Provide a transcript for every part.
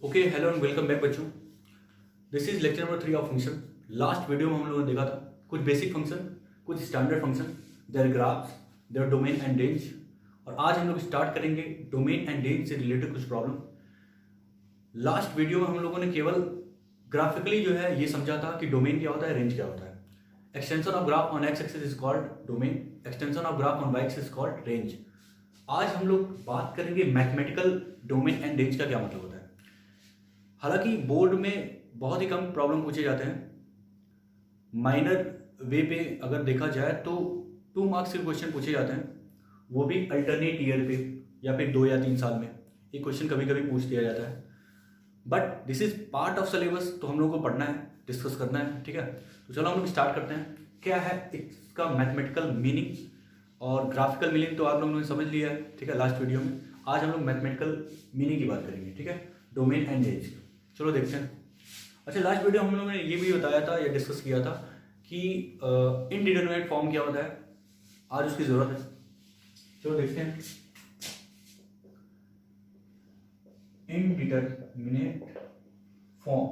Okay, hello and welcome back बच्चों। This is lecture number 3 of function. Last video में हम लोगों ने देखा था कुछ बेसिक फंक्शन, कुछ standard function, there graphs, there domain and range. और आज हम लोग स्टार्ट करेंगे डोमेन एंड रेंज से रिलेटेड कुछ प्रॉब्लम। लास्ट वीडियो में हम लोगों ने केवल ग्राफिकली जो है ये समझा था कि डोमेन क्या होता है, रेंज क्या होता है। Extension of graph on x axis is called domain, extension of graph on y axis is called range. आज हम लोग बात करेंगे मैथमेटिकल डोमेन एंड रेंज का क्या मतलब होता है। हालांकि बोर्ड में बहुत ही कम प्रॉब्लम पूछे जाते हैं। माइनर वे पे अगर देखा जाए तो 2 मार्क्स के क्वेश्चन पूछे जाते हैं, वो भी अल्टरनेट ईयर पे या फिर 2 या 3 साल में एक क्वेश्चन कभी कभी पूछ दिया जाता है। But this is part of syllabus, तो हम लोग को पढ़ना है, डिस्कस करना है, ठीक है। तो चलो हम लोग स्टार्ट करते हैं। क्या है इसका मैथमेटिकल मीनिंग और ग्राफिकल मीनिंग तो आप लोगों ने समझ लिया है, ठीक है, लास्ट वीडियो में। आज हम लोग मैथमेटिकल मीनिंग की बात करेंगे, ठीक है, डोमेन एंड रेंज। चलो देखते हैं। अच्छा, लास्ट वीडियो हम लोगों ने ये भी बताया था या डिस्कस किया था कि इनडिटरमिनेट फॉर्म क्या होता है। आज उसकी जरूरत है, चलो देखते हैं। इनडिटरमिनेट फॉर्म,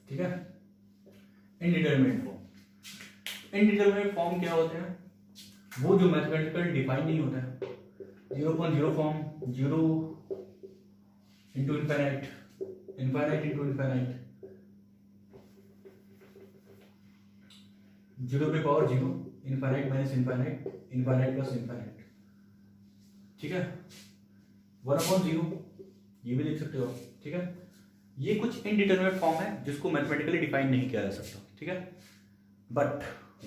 ठीक है, इनडिटरमिनेट फॉर्म। इनडिटरमिनेट फॉर्म क्या होते हैं? वो जो मैथमेटिकल डिफाइन नहीं होता है। 0.0 form, 0 into infinite, infinite into infinite, 0 पे power 0, infinite minus infinite, infinite plus infinite, ठीक है, 1/0, ये भी देख सकते हो, ठीक है। ये कुछ इनडिटरमिनेट फॉर्म है जिसको मैथमेटिकली डिफाइन नहीं किया जा सकता, ठीक है। बट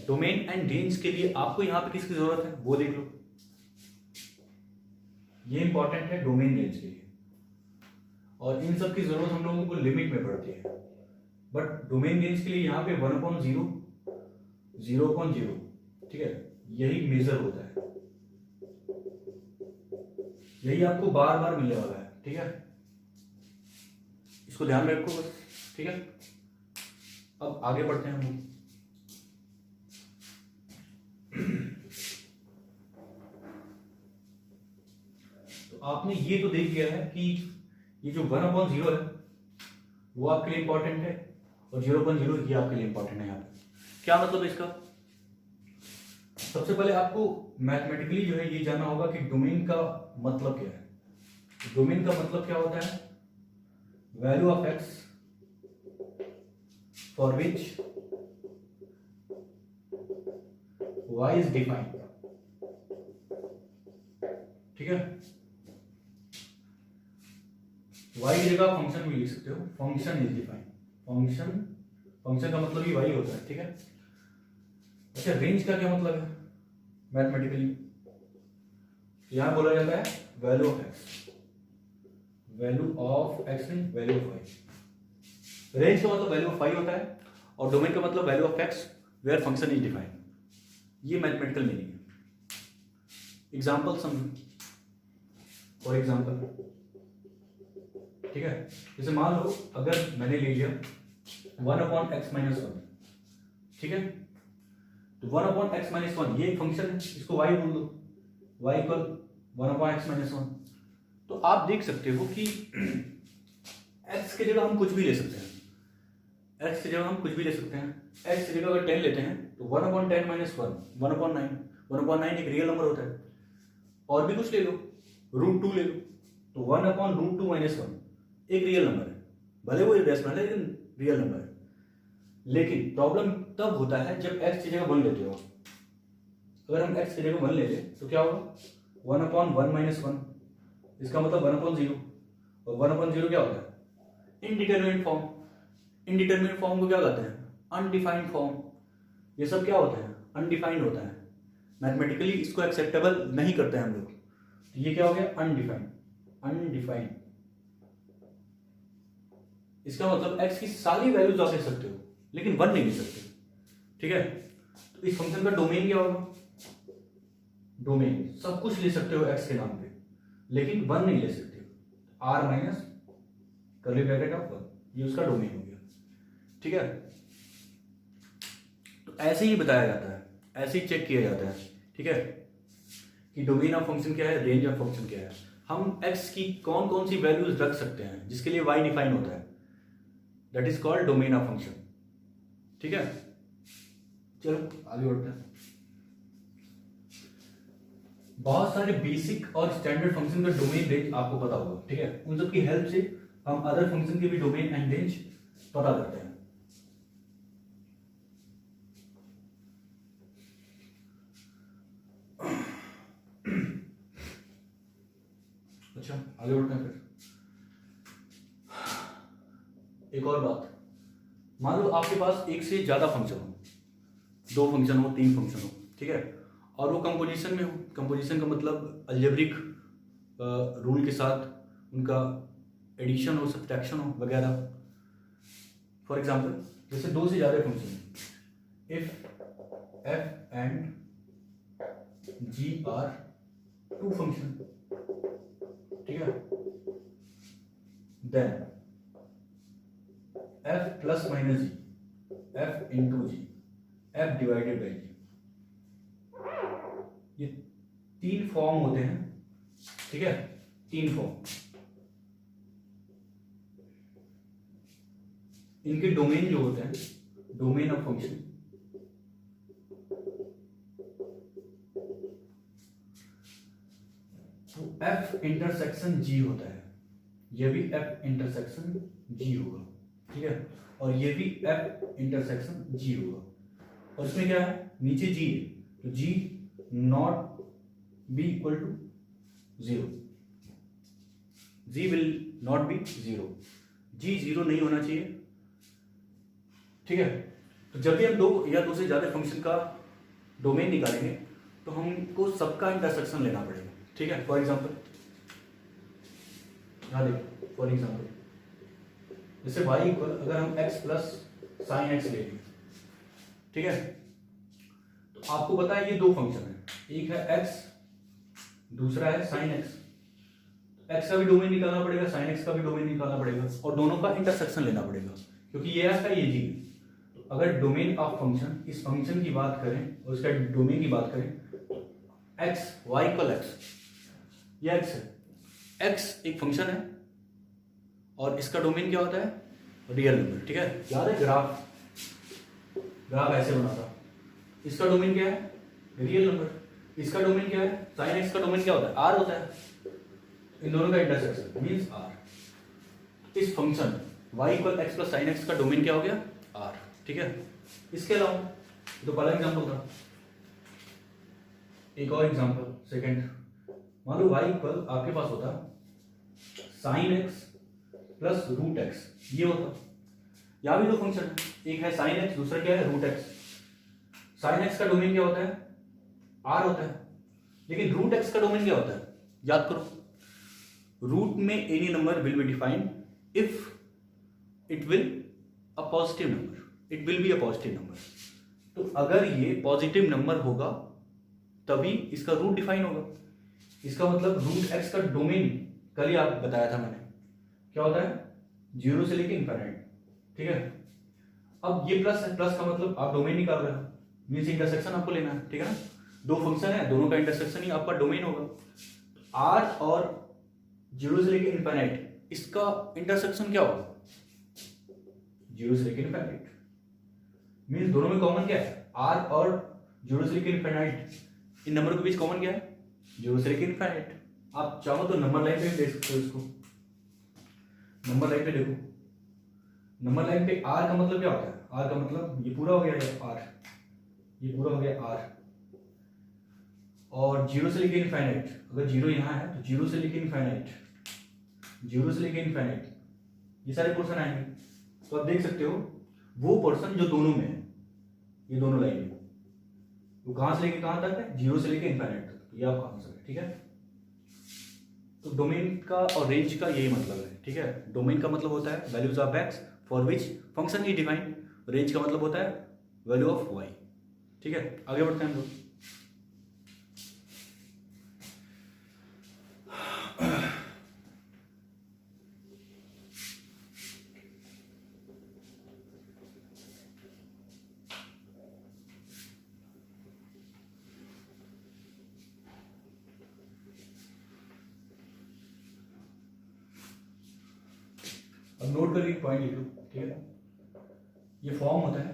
डोमेन एंड रेंज के लिए आपको यहां पे किसकी जरूरत है वो देख लो। ये इंपॉर्टेंट है डोमेन रेंज के लिए, और इन सब की जरूरत हम लोगों को लिमिट में पड़ती है। बट डोमेन रेंज के लिए यहाँ पे 1/0, 0/0, ठीक है, यही मेजर होता है, यही आपको बार बार मिलने वाला है, ठीक है। इसको ध्यान रखो बस, ठीक है। अब आगे बढ़ते हैं हम लोग। तो आपने ये तो देख लिया है कि ये जो 1/0 है वो आपके लिए इंपॉर्टेंट है, और 0/0 ये आपके लिए इंपॉर्टेंट है। यहाँ पे क्या मतलब है इसका? सबसे पहले आपको मैथमेटिकली जो है ये जानना होगा कि डोमेन का मतलब क्या है। डोमेन का मतलब क्या होता है? Value of x for which y is defined, ठीक है। वाई की जगह फंक्शन भी लिख सकते हो, फंक्शन इज डिफाइंड। फंक्शन का मतलब ही वाई होता है, ठीक है। अच्छा, रेंज का क्या मतलब है मैथमेटिकली? यहां बोला जाता है value of x, value of x नहीं, वैल्यू ऑफ वाई। रेंज का मतलब वैल्यू ऑफ वाई होता है, और डोमेन का मतलब value of x where function is defined. ये मैथमेटिकल मीनिंग है। एग्जाम्पल समझो, फॉर एग्जाम्पल, ठीक है। जैसे मान लो अगर मैंने ले लिया 1/x-1, ठीक है। तो 1/x-1 ये एक फंक्शन है, इसको y बोल दो, y इक्वल 1/x-1। तो आप देख सकते हो कि x की जगह हम कुछ भी ले सकते हैं, x की जगह हम कुछ भी ले सकते हैं। x की जगह अगर 10 लेते हैं तो 1/10-1, 1/9, 1/9 एक रियल नंबर होता है। और भी कुछ ले लो, √2 ले लो, तो 1/√2-1 एक रियल नंबर है, भले वो इरेशनल है लेकिन रियल नंबर है। लेकिन प्रॉब्लम तब होता है जब x की जगह 1 लेते हो। अगर हम x की जगह 1 ले ले तो क्या होगा? 1/1-1, इसका मतलब 1/0, और 1/0 क्या होता है? Indeterminate form. इनडिटरमिनेट फॉर्म को क्या कहते हैं? Undefined form. ये सब क्या होता है? अनडिफाइंड होता है। मैथमेटिकली इसको एक्सेप्टेबल नहीं करते हैं हम लोग। तो ये क्या हो गया? अनडिफाइंड। अनडिफाइंड इसका मतलब x की सारी वैल्यूज आप ले सकते हो लेकिन 1 नहीं ले सकते, ठीक है। तो इस फंक्शन का डोमेन क्या होगा? डोमेन सब कुछ ले सकते हो x के नाम पे, लेकिन 1 नहीं ले सकते। r minus curly bracket of 1, ये उसका डोमेन हो गया, ठीक है। तो ऐसे ही बताया जाता है, ऐसे ही चेक किया जाता है, ठीक है, कि डोमेन ऑफ फंक्शन क्या है, रेंज ऑफ फंक्शन क्या है। हम x की कौन कौन सी वैल्यूज रख सकते हैं जिसके लिए y डिफाइन होता है, that is called domain of function. ठीक है, चलो आगे बढ़ते हैं। बहुत सारे बेसिक और स्टैंडर्ड फंक्शन का डोमेन रेंज आपको पता होगा, ठीक है, उन सब की हेल्प से हम अदर फंक्शन के भी डोमेन एंड रेंज पता करते हैं। अच्छा आगे बढ़ते हैं फिर। एक और बात, मान लो आपके पास एक से ज्यादा फंक्शन हो, 2 फंक्शन हो, 3 फंक्शन हो, ठीक है, और वो कंपोजिशन में हो। कंपोजिशन का मतलब अलजेब्रिक रूल के साथ उनका एडिशन हो, सब्ट्रैक्शन हो वगैरह। फॉर एग्जांपल जैसे 2 से ज़्यादा function, if f and g are 2 function, ठीक है, then f plus minus G, f into G, f divided by G, ये 3 फॉर्म होते हैं, ठीक है, 3 फॉर्म। इनके डोमेन जो होते हैं, डोमेन ऑफ फंक्शन, तो f इंटरसेक्शन g होता है, ये भी f इंटरसेक्शन g होगा, ठीक है, और ये भी f इंटरसेक्शन g होगा। और इसमें क्या है, नीचे g है, तो g not be equal to 0, g will not be 0, g 0 नहीं होना चाहिए, ठीक है। तो जब भी हम 2 या 2 से ज्यादा फंक्शन का डोमेन निकालेंगे तो हमको सबका इंटरसेक्शन लेना पड़ेगा, ठीक है। फॉर एग्जांपल यहाँ देखो, फॉर एग्जांपल जैसे y इक्वल, अगर हम x प्लस साइन एक्स ले लें, ठीक है, तो आपको पता है ये 2 फंक्शन है, एक है x, दूसरा है साइन एक्स। x का भी डोमेन निकालना पड़ेगा, साइन एक्स का भी डोमेन निकालना पड़ेगा, और दोनों का इंटरसेक्शन लेना पड़ेगा, क्योंकि ये आपका ये जी। तो अगर डोमेन ऑफ फंक्शन, इस फंक्शन की बात करें और उसका डोमेन की बात करें, x y इक्वल x, ये x है, x एक फंक्शन है और इसका डोमेन क्या होता है, रियल नंबर, ठीक है। याद है ग्राफ, ग्राफ ऐसे बना था, इसका डोमेन क्या है, रियल नंबर, इसका डोमेन क्या है, साइन एक्स का डोमेन क्या होता है, r होता है, इन दोनों का इंटरसेक्शन मींस r। इस function y equal x plus sine x का डोमेन क्या हो गया, r, ठीक है। इसके अलावा तो पहला एग्जांपल था, एक और एग्जांपल सेकंड, मान लो y इक्वल आपके पास होता sine x plus root x, ये होता, यहां भी 2 फंक्शन है, एक है साइन एक्स, दूसरा क्या है, रूट एक्स। साइन एक्स का डोमेन क्या होता है, r होता है, लेकिन रूट एक्स का डोमेन क्या होता है, याद करो, रूट में any number will be defined if it will a positive number, it will be a positive number. तो अगर ये पॉजिटिव नंबर होगा तभी इसका रूट डिफाइन होगा। इसका मतलब रूट एक्स का डोमेन कल ही आप बताया था मैंने, क्या होता है, 0 से लेके इनफाइनाइट, ठीक है। अब ये प्लस है, प्लस का मतलब आप डोमेन निकाल रहे हो, मींस इंटरसेक्शन आपको लेना है, ठीक है ना। 2 फंक्शन है, दोनों का इंटरसेक्शन ही आपका डोमेन होगा। r और 0 से लेके इनफाइनाइट, इसका इंटरसेक्शन क्या होगा, 0 से लेके इनफाइनाइट, मींस दोनों में कॉमन क्या है, r और 0 से लेके इनफाइनाइट, इन नंबर के बीच कॉमन क्या है, 0 से लेके इनफाइनाइट। आप चाहो तो नंबर लाइन पे भी देख सकते हो इसको, नंबर लाइन पे देखो, नंबर लाइन पे r का मतलब क्या होता है, r का मतलब ये पूरा हो गया r, ये पूरा हो गया r, और 0 से लेके इनफाइनाइट, अगर 0 यहाँ है तो 0 से लेके इनफाइनाइट, 0 से लेके इनफाइनाइट, ये सारे पोर्शन आएंगे। तो आप देख सकते हो वो पोर्शन जो दोनों में है, ये दोनों लाइन में, वो कहां से लेके कहां तक है, 0 से लेके इनफाइनाइट तक, ये आपका आंसर है, ठीक है। तो डोमेन का और रेंज का यही मतलब है, ठीक है। डोमेन का मतलब होता है values of x for which function is defined, range का मतलब होता है वैल्यू ऑफ y, ठीक है। आगे बढ़ते हैं हम लोग। अब नोट करके पॉइंट लिख लो, ठीक है। ये फॉर्म होता है,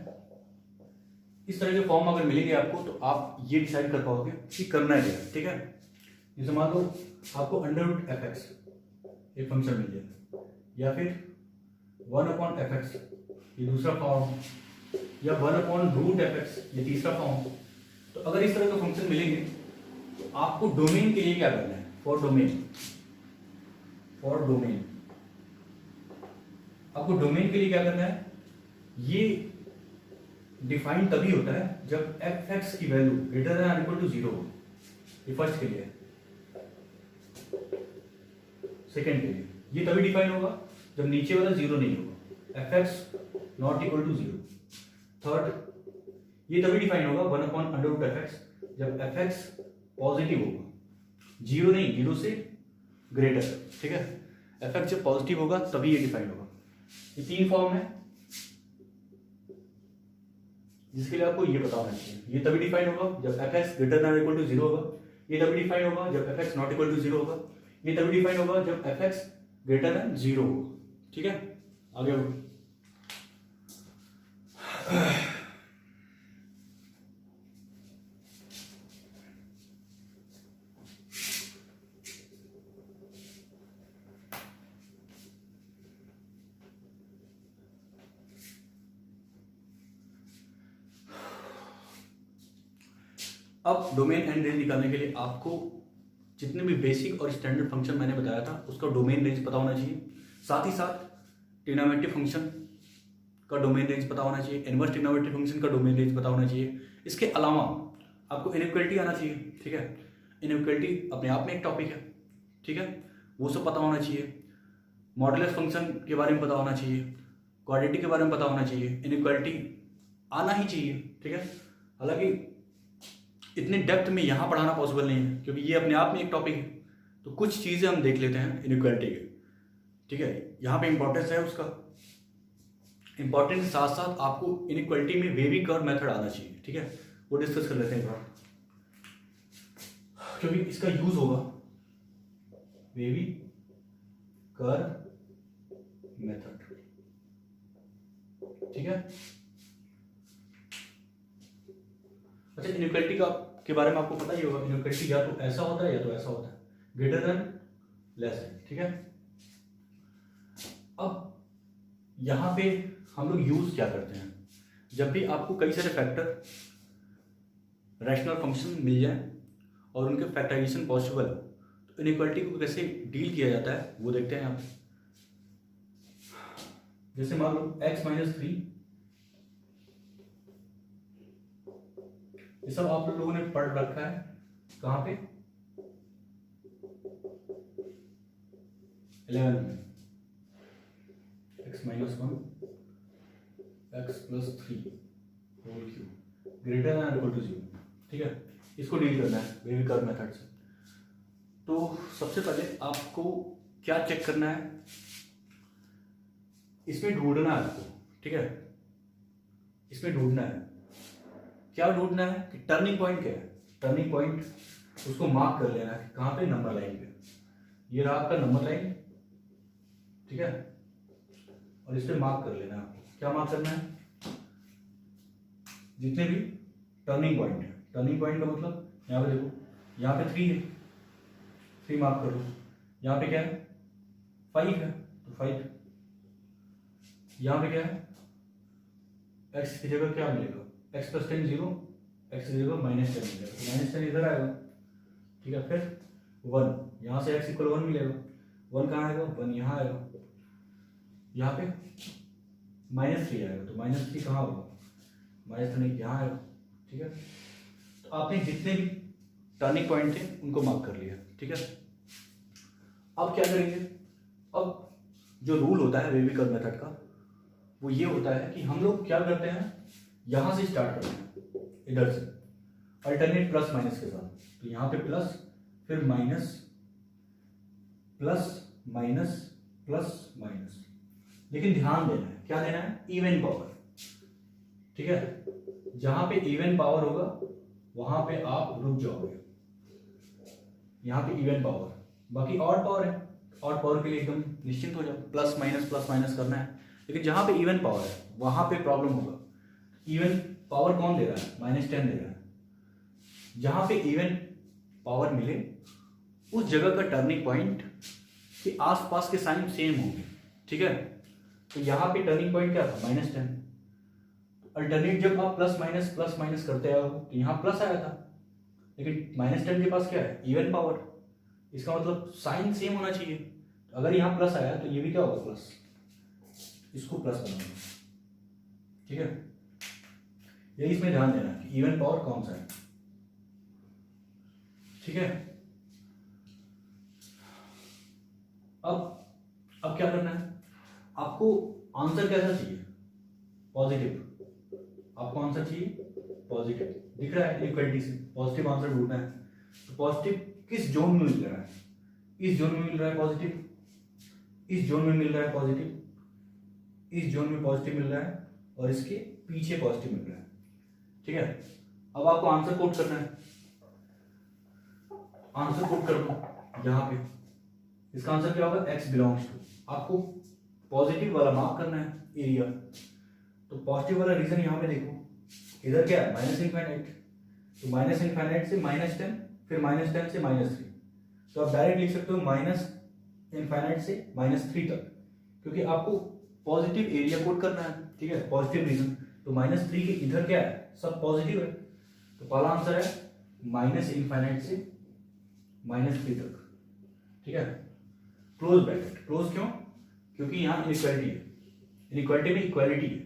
इस तरह के फॉर्म अगर मिलेंगे आपको तो आप ये डिसाइड कर पाओगे कि करना क्या है, ठीक है। जैसे मान लो आपको अंडर रूट एफ एक्स एक फंक्शन मिल जाए, या फिर 1/f(x) ये दूसरा फॉर्म, या 1/√f(x) ये तीसरा फॉर्म। तो अगर इस तरह के फंक्शन मिलेंगे तो आपको डोमेन के लिए क्या करना है, फॉर डोमेन आपको डोमेन के लिए क्या करना है, ये डिफाइन तभी होता है जब f(x) की value greater than equal to 0 हो। ये फर्स्ट के लिए, सेकंड के लिए ये तभी डिफाइन होगा जब नीचे वाला 0 नहीं होगा, f(x) not equal to 0। Third ये तभी डिफाइन होगा 1/√f(x) जब f(x) पॉजिटिव होगा, 0 नहीं, 0 से ग्रेटर, ठीक है। f(x) जब पॉजिटिव होगा तभी ये डिफाइन होगा। ये तीन फॉर्म है जिसके लिए आपको ये पता होना चाहिए। ये तभी डिफाइन होगा जब f(x) greater than equal to 0 होगा, ये तभी डिफाइन होगा जब f(x) नॉट इक्वल टू 0 होगा, ये तभी डिफाइन होगा जब f(x) ग्रेटर देन 0 होगा, ठीक है। आगे बढ़ो। अब डोमेन एंड रेंज निकालने के लिए आपको जितने भी बेसिक और स्टैंडर्ड फंक्शन मैंने बताया था उसका डोमेन रेंज पता होना चाहिए। साथ ही साथ ट्रिग्नोमेट्रिक फंक्शन का डोमेन रेंज पता होना चाहिए, इनवर्स ट्रिग्नोमेट्रिक फंक्शन का डोमेन रेंज पता होना चाहिए। इसके अलावा आपको इनइक्वालिटी आना चाहिए, ठीक है। इनइक्वालिटी अपने आप में एक टॉपिक है, ठीक है, वो सब पता होना चाहिए। मॉडुलस फंक्शन के बारे में पता होना चाहिए, क्वाड्रेटिक के बारे में पता होना चाहिए, इनइक्वालिटी आना ही चाहिए, ठीक है। हालांकि इतने डेप्थ में यहाँ पढ़ाना पॉसिबल नहीं है क्योंकि ये अपने आप में एक टॉपिक है, तो कुछ चीज़ें हम देख लेते हैं इनइक्वालिटी के, ठीक है। यहाँ पे इंपॉर्टेंस है उसका, इंपॉर्टेंस के साथ साथ आपको इनइक्वालिटी में वेवी कर्व मेथड आना चाहिए, ठीक है। वो डिस्कस कर लेते हैं थोड़ा, क्योंकि इसका यूज होगा वेवी कर्व मेथड, ठीक है। अच्छा, इनइक्वालिटी के बारे में आपको पता ही होगा, इनइक्वालिटी या तो ऐसा होता है या तो ऐसा होता है, ग्रेटर देन लेस देन, ठीक है। अब यहां पे हम लोग यूज क्या करते हैं, जब भी आपको कई सारे फैक्टर रैशनल फंक्शन मिल जाए और उनके फैक्टराइजेशन पॉसिबल हो तो इनइक्वालिटी को कैसे डील किया जाता है वो देखते हैं यहाँ पे। जैसे मान लो x-3, ये सब आप लोगों ने पढ़ रखा है कहां पे, 11 में, x-1 x+3 whole cube greater than equal to 0, ठीक है। इसको डील करना है वेवी कर्व मेथड से। तो सबसे पहले आपको क्या चेक करना है, इसमें ढूंढना है आपको, ठीक है। इसमें ढूंढना है, क्या ढूंढना है कि टर्निंग पॉइंट क्या है। टर्निंग पॉइंट उसको मार्क कर लेना है कहां पे, नंबर लाइन पे। ये रहा आपका नंबर लाइन, ठीक है, और इस पे मार्क कर लेना है आपको। क्या मार्क करना है, जितने भी टर्निंग पॉइंट है। टर्निंग पॉइंट का मतलब यहाँ पे देखो, यहाँ पे 3 है, 3 मार्क कर लो। यहाँ पे क्या है, 5 है तो 5। यहाँ पे क्या है, x की जगह क्या मिलेगा, x+10 0, x की जगह -10 मिलेगा तो -10 इधर आएगा, ठीक है। फिर 1, यहाँ से x = 1 मिलेगा, 1 कहाँ आएगा, 1 यहाँ आएगा। यहाँ पे -3 आएगा तो -3 कहाँ होगा, -3 यहाँ आएगा, ठीक है। तो आपने जितने भी टर्निंग पॉइंट थे उनको मार्क कर लिया, ठीक है। अब क्या करेंगे, अब जो रूल होता है वेवी कर्व मेथड का वो ये होता है कि हम लोग क्या करते हैं, यहां से स्टार्ट करते हैं, इधर से अल्टरनेट प्लस माइनस के साथ। तो यहाँ पे प्लस, फिर minus, plus minus, plus minus. लेकिन ध्यान देना है, क्या देना है, इवन पावर, ठीक है। जहां पे इवन पावर होगा वहां पे आप रुक जाओगे, यहाँ पे इवन पावर, बाकी ऑड पावर है ऑड पावर के लिए एकदम निश्चिंत हो जाओ, प्लस माइनस करना है। लेकिन जहाँ पे इवन पावर है वहाँ पे प्रॉब्लम होगा। इवन पावर कौन दे रहा है? -10 दे रहा है। जहाँ पे इवन पावर मिले उस जगह का टर्निंग पॉइंट के आसपास के साइन सेम होंगे, ठीक है। तो यहाँ पे टर्निंग पॉइंट क्या था? -10। अल्टरनेट जब आप प्लस माइनस करते आए हो तो यहाँ प्लस आया था, लेकिन -10 के पास क्या है? Even power. इसका मतलब साइन सेम होना चाहिए। तो अगर यहाँ प्लस आया तो ये भी क्या होगा? प्लस। इसको प्लस बनाना, ठीक है। यही इसमें ध्यान देना कि इवन पावर कौन सा है, ठीक है। अब क्या करना है? आपको आंसर कैसा चाहिए? पॉजिटिव। आपको आंसर चाहिए पॉजिटिव। दिख रहा है इक्वलिटी से पॉजिटिव आंसर ढूंढना है। तो पॉजिटिव किस जोन में मिल रहा है? इस जोन में मिल रहा है पॉजिटिव, इस जोन में मिल रहा है पॉजिटिव, इस जोन में पॉजिटिव मिल रहा है, और इसके पीछे पॉजिटिव मिल रहा है, ठीक है। अब आपको आंसर कोट करना है। आंसर कोट कर दो यहाँ पे। इसका आंसर क्या होगा? x belongs to. आपको पॉजिटिव वाला मार्क करना है एरिया। तो पॉजिटिव वाला रीजन यहाँ पे देखो, इधर क्या है? -∞। तो -∞ से -10, फिर -10 से -3। तो आप डायरेक्ट लिख सकते हो -∞ से -3 तक, क्योंकि आपको पॉजिटिव एरिया कोट करना है, ठीक है। Positive region. तो -3 के इधर क्या है? सब पॉजिटिव है। तो पहला आंसर है -∞ से -3 तक, ठीक है। Close bracket. क्लोज क्यों? क्योंकि यहाँ इनइक्वालिटी है। इनइक्वालिटी में इक्वालिटी है,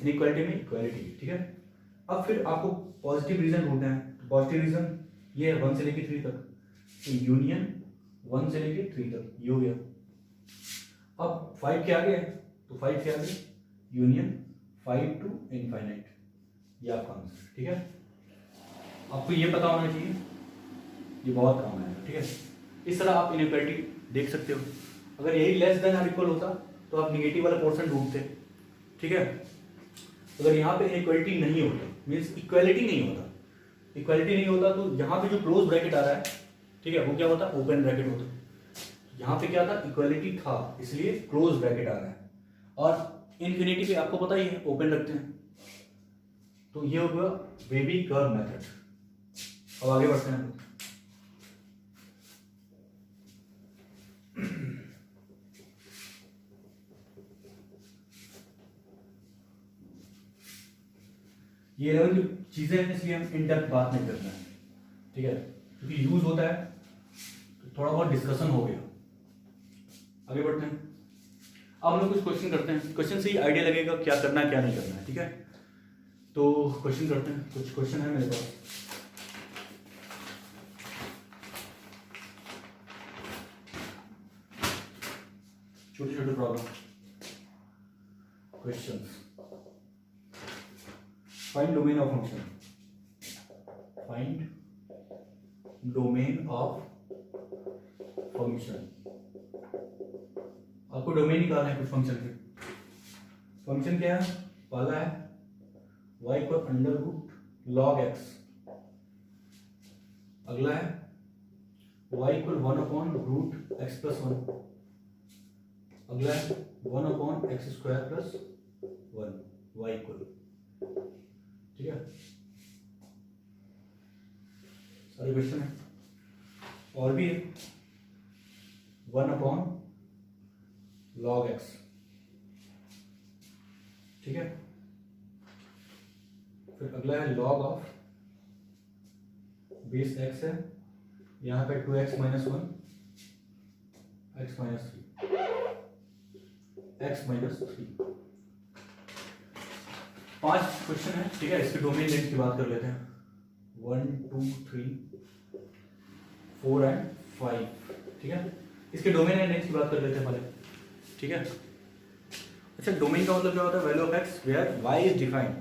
इनइक्वालिटी में इक्वालिटी है, ठीक है। अब फिर आपको पॉजिटिव रीजन ढूंढना है। तो पॉजिटिव रीजन ये है 1 से लेके 3 तक। तो यूनियन 1 से लेके 3 तक ये हो गया। अब 5 के आगे है, तो 5 के आगे यूनियन 5 to इनफाइनाइट, ये आपका आंसर, ठीक है। आपको ये पता होना चाहिए, ये बहुत काम आएगा, ठीक है। इस तरह आप इनइक्वालिटी देख सकते हो। अगर यही लेस देन और इक्वल होता तो आप निगेटिव वाला पोर्शन ढूंढते, ठीक है। अगर यहाँ पे इनइक्वालिटी नहीं होता, मीन्स इक्वालिटी नहीं होता, इक्वालिटी नहीं होता तो यहाँ पे जो क्लोज ब्रैकेट आ रहा है, ठीक है, वो क्या होता? ओपन ब्रैकेट होता। यहाँ पे क्या था? इक्वालिटी था, इसलिए क्लोज ब्रैकेट आ रहा है। और इन्फिनिटी पे आपको पता ही है ओपन रखते हैं। तो ये हो गया वेबी कर्व मेथड। अब आगे बढ़ते हैं। ये लेवल की चीजें हैं, इसलिए हम इन डेप्थ बात नहीं करना है, ठीक है, क्योंकि यूज होता है तो थोड़ा बहुत डिस्कशन हो गया। आगे बढ़ते हैं। अब हम लोग कुछ क्वेश्चन करते हैं। क्वेश्चन से ही आइडिया लगेगा क्या करना है क्या नहीं करना है, ठीक है। तो क्वेश्चन करते हैं। कुछ क्वेश्चन है मेरे पास। छोटे छोटे problem questions. Find domain of function. Find domain of function. आपको डोमेन निकालना है कुछ फंक्शन के। फंक्शन क्या है? पहला है y पर अंडर रूट log x। अगला है y इक्वल 1/रूट x प्लस 1। अगला है 1/x square plus 1 y equal, ठीक है। सारे क्वेश्चन है। और भी है 1/log x, ठीक है। फिर अगला है log ऑफ बेस x है, यहाँ पे 2x minus 1 x minus 3 x minus 3। 5 question है, ठीक है। इसके डोमेन लेंथ की बात कर लेते हैं। 1 2 3 4 एंड 5, ठीक है। इसके डोमेन एंड लेंथ की बात कर लेते हैं पहले, ठीक है। अच्छा, डोमेन का मतलब क्या होता है? Value of x where y is defined.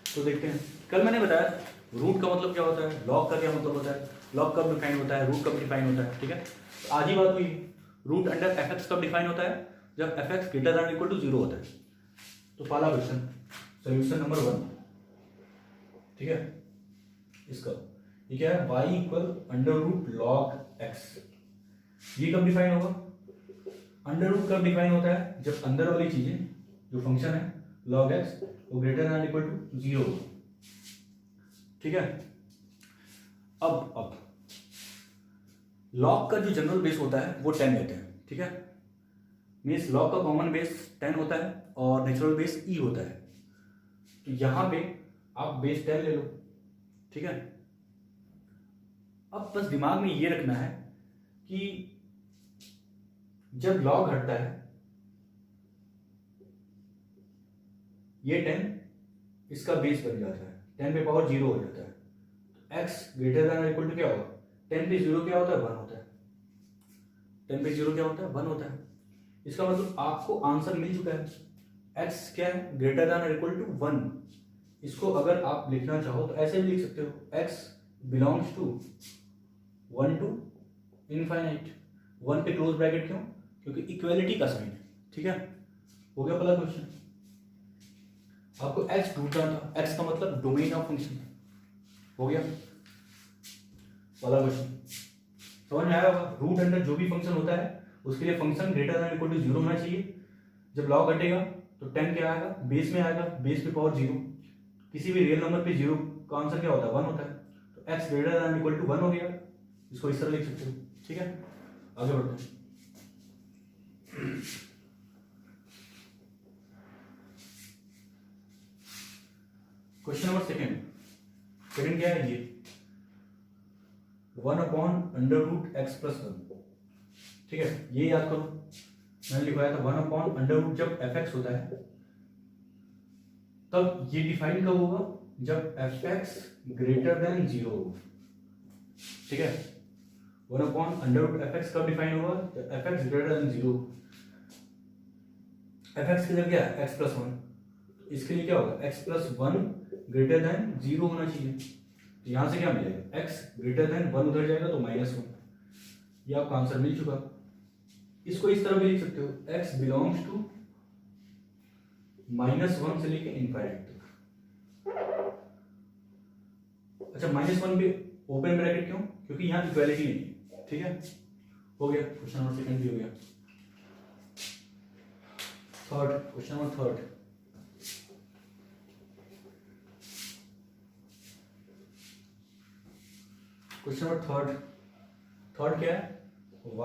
तो देखते हैं। कल मैंने बताया रूट का मतलब क्या होता है, लॉग का क्या मतलब होता है, लॉग कब डिफाइन होता है, रूट कब डिफाइन होता है, ठीक है। तो आज ही बात हुई। रूट अंडर एफ एक्स कब डिफाइन होता है? जब f x greater than equal to 0 होता है। तो पहला क्वेश्चन सोल्यूशन नंबर 1, ठीक है। इसका ये क्या है? y equal under root log x. ये कब डिफाइन होगा? अंडर रूट कब डिफाइन होता है? जब अंदर वाली चीजें जो फंक्शन है log x वो ग्रेटर देन इक्वल टू 0 होगा। ठीक है। अब log का जो जनरल बेस होता है वो 10 लेते हैं। ठीक है, मीन्स log का कॉमन बेस 10 होता है और नेचुरल बेस e होता है। तो यहां पे आप बेस 10 ले लो। ठीक है, अब बस दिमाग में ये रखना है कि जब log घटता है ये 10 इसका बेस बन जाता है, 10 पे पावर 0 हो जाता है। तो x greater than equal to क्या होगा? 10 पे 0 क्या होता है? 1 होता है। 10 पे 0 क्या होता है? 1 होता है। इसका मतलब आपको आंसर मिल चुका है। x क्या है? Greater than equal to 1। इसको अगर आप लिखना चाहो तो ऐसे भी लिख सकते हो, x belongs to 1 to infinite. 1 पे क्लोज ब्रैकेट क्यों? क्योंकि इक्वालिटी का साइन है। ठीक है, हो गया पहला क्वेश्चन। आपको x ढूंढना था, x का मतलब डोमेन ऑफ फंक्शन। हो गया पहला क्वेश्चन। समझ में आया होगा? रूट अंडर जो भी फंक्शन होता है उसके लिए function greater than equal to 0 होना चाहिए। जब log घटेगा तो 10 क्या आएगा? बेस में आएगा, बेस पे पावर 0। किसी भी रियल नंबर पे 0 का आंसर क्या होता है? 1 होता है। तो x greater than equal to 1 हो गया। इसको इस तरह लिख सकते हो। ठीक है, आगे बढ़ते हैं। क्वेश्चन नंबर सेकंड क्या है? ये 1/√x+1। ठीक है, ये याद करो, मैंने लिखवाया था 1/√। जब fx होता है तब ये डिफाइन कब होगा? जब fx ग्रेटर देन 0 होगा। ठीक है, 1/√fx कब डिफाइन होगा? जब fx ग्रेटर देन 0। fx की जगह क्या है? x+1। इसके लिए क्या होगा? x+1 ग्रेटर देन 0 होना चाहिए। तो यहां से क्या मिलेगा? x ग्रेटर देन 1 उधर जाएगा तो -1। ये आपका आंसर मिल चुका। इसको इस तरह भी लिख सकते हो, x बिलोंग्स टू -1 से लेके इनफाइनाइट तक। अच्छा, -1 पे ओपन ब्रैकेट क्यों? क्योंकि यहां इक्वालिटी नहीं है। ठीक है, हो गया क्वेश्चन नंबर सेकंड भी हो गया। Question number third. Question number third क्या है? y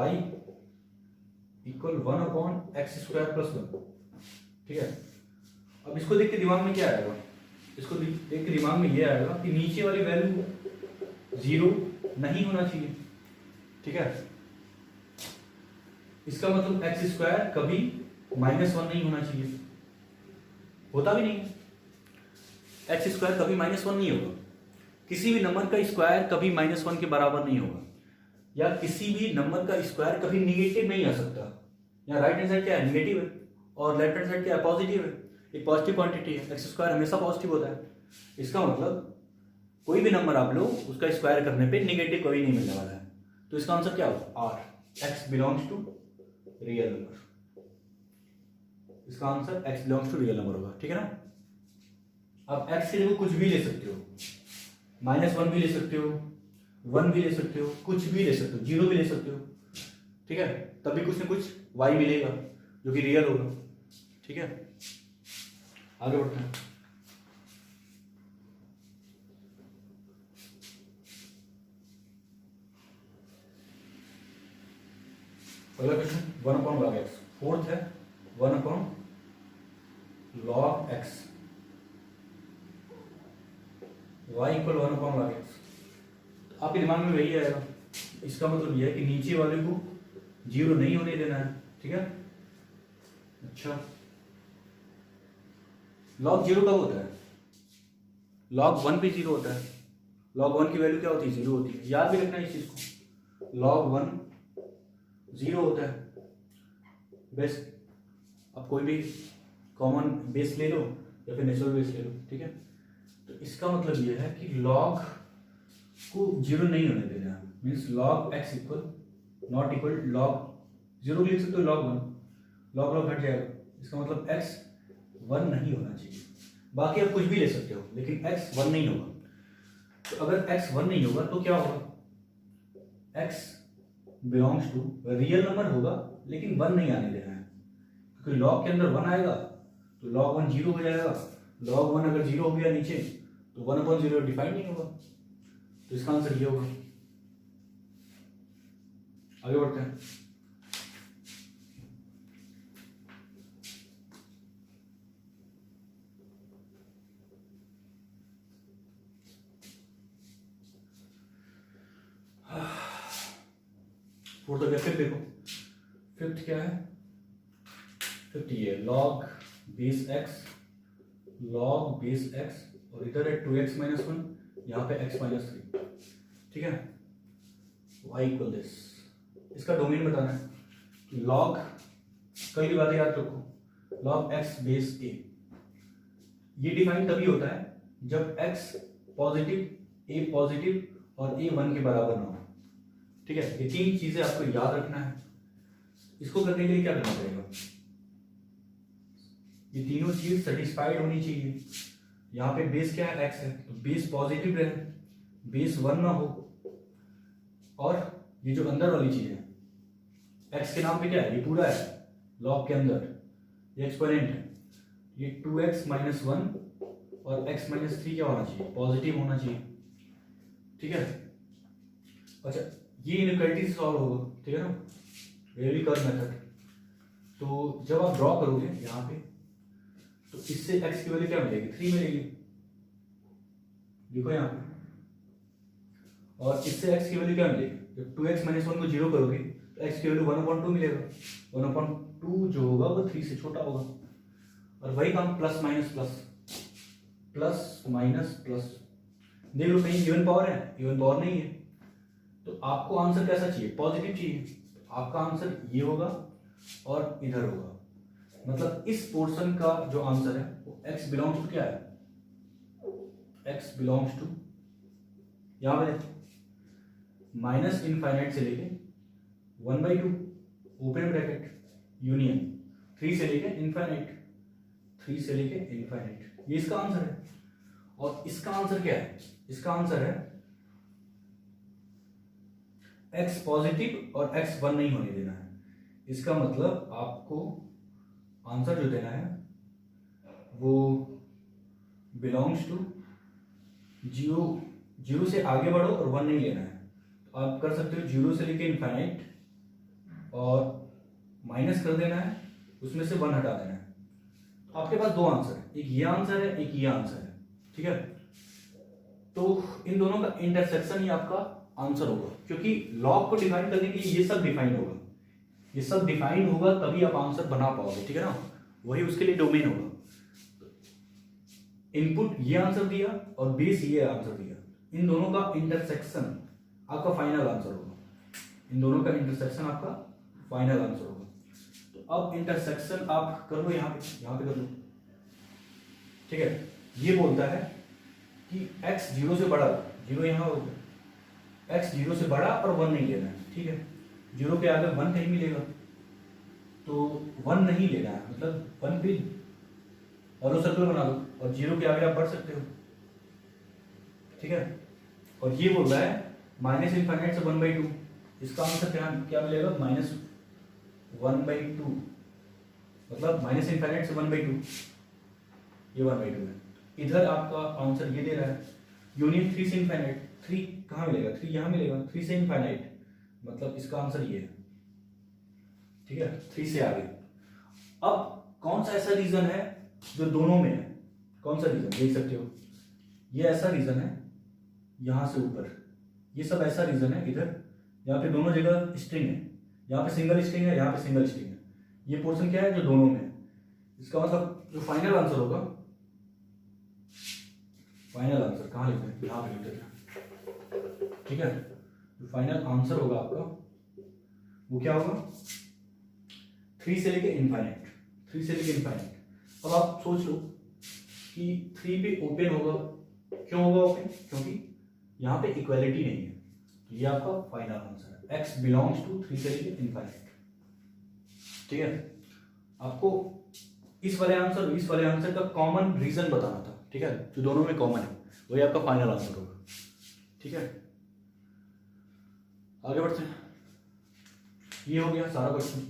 equal 1/x²+1। ठीक है, अब इसको देख के दिमाग में क्या आएगा? इसको देख के दिमाग में ये आएगा कि नीचे वाली वैल्यू 0 नहीं होना चाहिए। ठीक है, इसका मतलब x² कभी -1 नहीं होना चाहिए, होता भी नहीं है। x² कभी -1 नहीं होगा। किसी भी नंबर का स्क्वायर कभी -1 के बराबर नहीं होगा, या किसी भी नंबर का स्क्वायर कभी निगेटिव नहीं आ सकता। या राइट हैंड साइड क्या है? निगेटिव है, और लेफ्ट हैंड साइड क्या है? पॉजिटिव है। एक पॉजिटिव क्वांटिटी है, x² हमेशा पॉजिटिव होता है। इसका मतलब कोई भी नंबर आप लो, उसका स्क्वायर करने पे निगेटिव कभी नहीं मिलने वाला है। तो इसका आंसर क्या होगा? r। x belongs to real number. इसका answer x belongs to real number होगा। ठीक है ना? अब x के लिए कुछ भी ले सकते हो, -1 भी ले सकते हो, 1 भी ले सकते हो, कुछ भी ले सकते हो, 0 भी ले सकते हो। ठीक है, तभी कुछ ना कुछ y मिलेगा जो कि रियल होगा। ठीक है, आगे बढ़ते हैं। पहला क्वेश्चन 1/log x। फोर्थ है 1/log x। y equal 1/log x। आपके दिमाग में वही आएगा। इसका मतलब यह है कि नीचे वाले को 0 नहीं होने देना है। ठीक है, अच्छा, log 0 कब होता है? log 1 पे 0 होता है। log 1 की वैल्यू क्या होती है? 0 होती है। याद भी रखना इस चीज को, log 1 0 होता है। बेस्ट, अब कोई भी कॉमन बेस ले लो या फिर नेचुरल बेस ले लो। ठीक है, तो इसका मतलब यह है कि log को 0 नहीं होने देना है। Means log x equal not equal log 0 लिख सकते हो, log 1 log घट जाएगा। इसका मतलब x 1 नहीं होना चाहिए। बाकी आप कुछ भी ले सकते हो, लेकिन x 1 नहीं होगा। तो अगर x 1 नहीं होगा तो क्या होगा? x belongs to, real number होगा लेकिन 1 नहीं आने देना है, क्योंकि लॉग के अंदर 1 आएगा तो log 1 जीरो हो जाएगा, log 1 अगर जीरो हो गया नीचे तो 1/0 डिफाइन नहीं होगा, तो इसका आंसर ये होगा। आगे बढ़ते हैं। फोर्थ हो गया। फिफ्थ देखो, फिफ्थ क्या है, फिफ्थ ये log base x, log base x और इधर है 2x माइनस 1, यहाँ पे x माइनस 3, ठीक है, y इक्वल दिस। इसका डोमेन बताना है कि log, कई बातें याद रखो, log x बेस a, ये डिफाइन तभी होता है जब x पॉजिटिव, a पॉजिटिव और a 1 के बराबर ना हो, ठीक है। ये तीन चीजें आपको याद रखना है। इसको करने के लिए क्या करना पड़ेगा, ये तीनों चीज सेटिस्फाइड होनी चाहिए। यहाँ पे बेस क्या है, x है, तो बेस पॉजिटिव रहे, बेस 1 ना हो, और ये जो अंदर वाली चीज है x के नाम पे क्या है, ये पूरा है लॉग के अंदर, ये एक्सपोनेंट है, ये 2x माइनस 1 और x माइनस 3 क्या होना चाहिए, पॉजिटिव होना चाहिए, ठीक है। अच्छा, ये इनइक्वालिटी सॉल्व होगा, ठीक है ना, रेली कर्व मेथड। तो जब आप ड्रॉ करोगे यहाँ पे तो इससे x की वैल्यू क्या मिलेगी, 3 मिलेगी, देखो यहाँ पे, और इससे x की वैल्यू क्या मिलेगी, जब 2x माइनस 1 को जीरो करोगे तो x की वैल्यू 1/2 मिलेगा, 1/2 जो होगा वो 3 से छोटा होगा, और वही काम plus minus plus, plus minus plus, देख लो कहीं इवन पावर है, इवन पावर नहीं है, तो आपको आंसर कैसा चाहिए, पॉजिटिव चाहिए, आपका आंसर ये होगा और इधर होगा, मतलब इस पोर्शन का जो आंसर है वो x बिलोंग्स टू क्या है, x बिलोंग्स टू, यहां पे माइनस इनफाइनाइट से लेके 1/2 ओपन ब्रैकेट यूनियन 3 से लेके इनफाइनाइट, 3 से लेके इनफाइनाइट, ये इसका आंसर है। और इसका आंसर क्या है, इसका आंसर है x पॉजिटिव और x 1 नहीं होने देना है। इसका मतलब आपको आंसर जो देना है वो बिलोंग्स टू, जीरो से आगे बढ़ो और 1 नहीं लेना है, तो आप कर सकते हो 0 से लेके इनफाइनाइट और माइनस कर देना है, उसमें से 1 हटा देना है, तो आपके पास दो आंसर है, एक ये आंसर है, एक ये आंसर है, ठीक है। तो इन दोनों का इंटरसेक्शन ही आपका आंसर होगा, क्योंकि लॉग को डिफाइन करने के लिए ये सब डिफाइन होगा, ये सब डिफाइन होगा तभी आप आंसर बना पाओगे, ठीक है ना, वही उसके लिए डोमेन होगा। इनपुट ये आंसर दिया और बेस ये आंसर दिया, इन दोनों का इंटरसेक्शन आपका फाइनल आंसर होगा, इन दोनों का इंटरसेक्शन आपका फाइनल आंसर होगा। तो अब इंटरसेक्शन आप कर लो, यहाँ पे कर लो, ठीक है। ये बोलता है कि x 0 से बड़ा, 0 यहाँ होगा, x 0 से बड़ा और 1 नहीं लेना है, ठीक है, 0 के आगे 1 कहीं मिलेगा तो 1 नहीं लेना है, मतलब 1 पे हॉलो सर्कल बना दो और 0 के आगे आप बढ़ सकते हो, ठीक है। और ये बोल रहा है माइनस इनफाइनाइट से 1/2, इसका आंसर क्या मिलेगा, -1/2, मतलब माइनस इनफाइनाइट से 1/2, ये 1/2 है। इधर आपका आंसर ये दे रहा है यूनियन 3 से इनफाइनाइट, 3 कहाँ मिलेगा, 3 यहाँ मिलेगा, 3 से इनफाइनाइट, मतलब इसका आंसर ये है, ठीक है, 3 से आगे। अब कौन सा ऐसा रीजन है जो दोनों में है, कौन सा रीजन देख सकते हो, ये ऐसा रीजन है यहां से ऊपर, ये सब ऐसा रीजन है इधर, यहाँ पे दोनों जगह स्ट्रिंग है, यहाँ पे सिंगल स्ट्रिंग है, यहाँ पे सिंगल स्ट्रिंग है, ये पोर्शन क्या है जो दोनों में है। इसका मतलब जो फाइनल आंसर होगा, फाइनल आंसर कहाँ लिखते हैं, यहाँ पे लिखते हैं, ठीक है। जो फाइनल आंसर होगा आपका वो क्या होगा, 3 से लेके इनफाइनाइट, 3 से लेके इनफाइनाइट। अब आप सोच लो कि 3 पे ओपन होगा, क्यों होगा ओपन, क्योंकि यहाँ पे इक्वालिटी नहीं है, तो ये आपका फाइनल आंसर है, x बिलोंग्स टू 3 से लेके इनफाइनाइट, ठीक है। आपको इस वाले आंसर, इस वाले आंसर का कॉमन रीजन बताना था, ठीक है, जो दोनों में कॉमन है वही आपका फाइनल आंसर होगा, ठीक है। आगे बढ़ते हैं। ये हो गया सारा क्वेश्चन।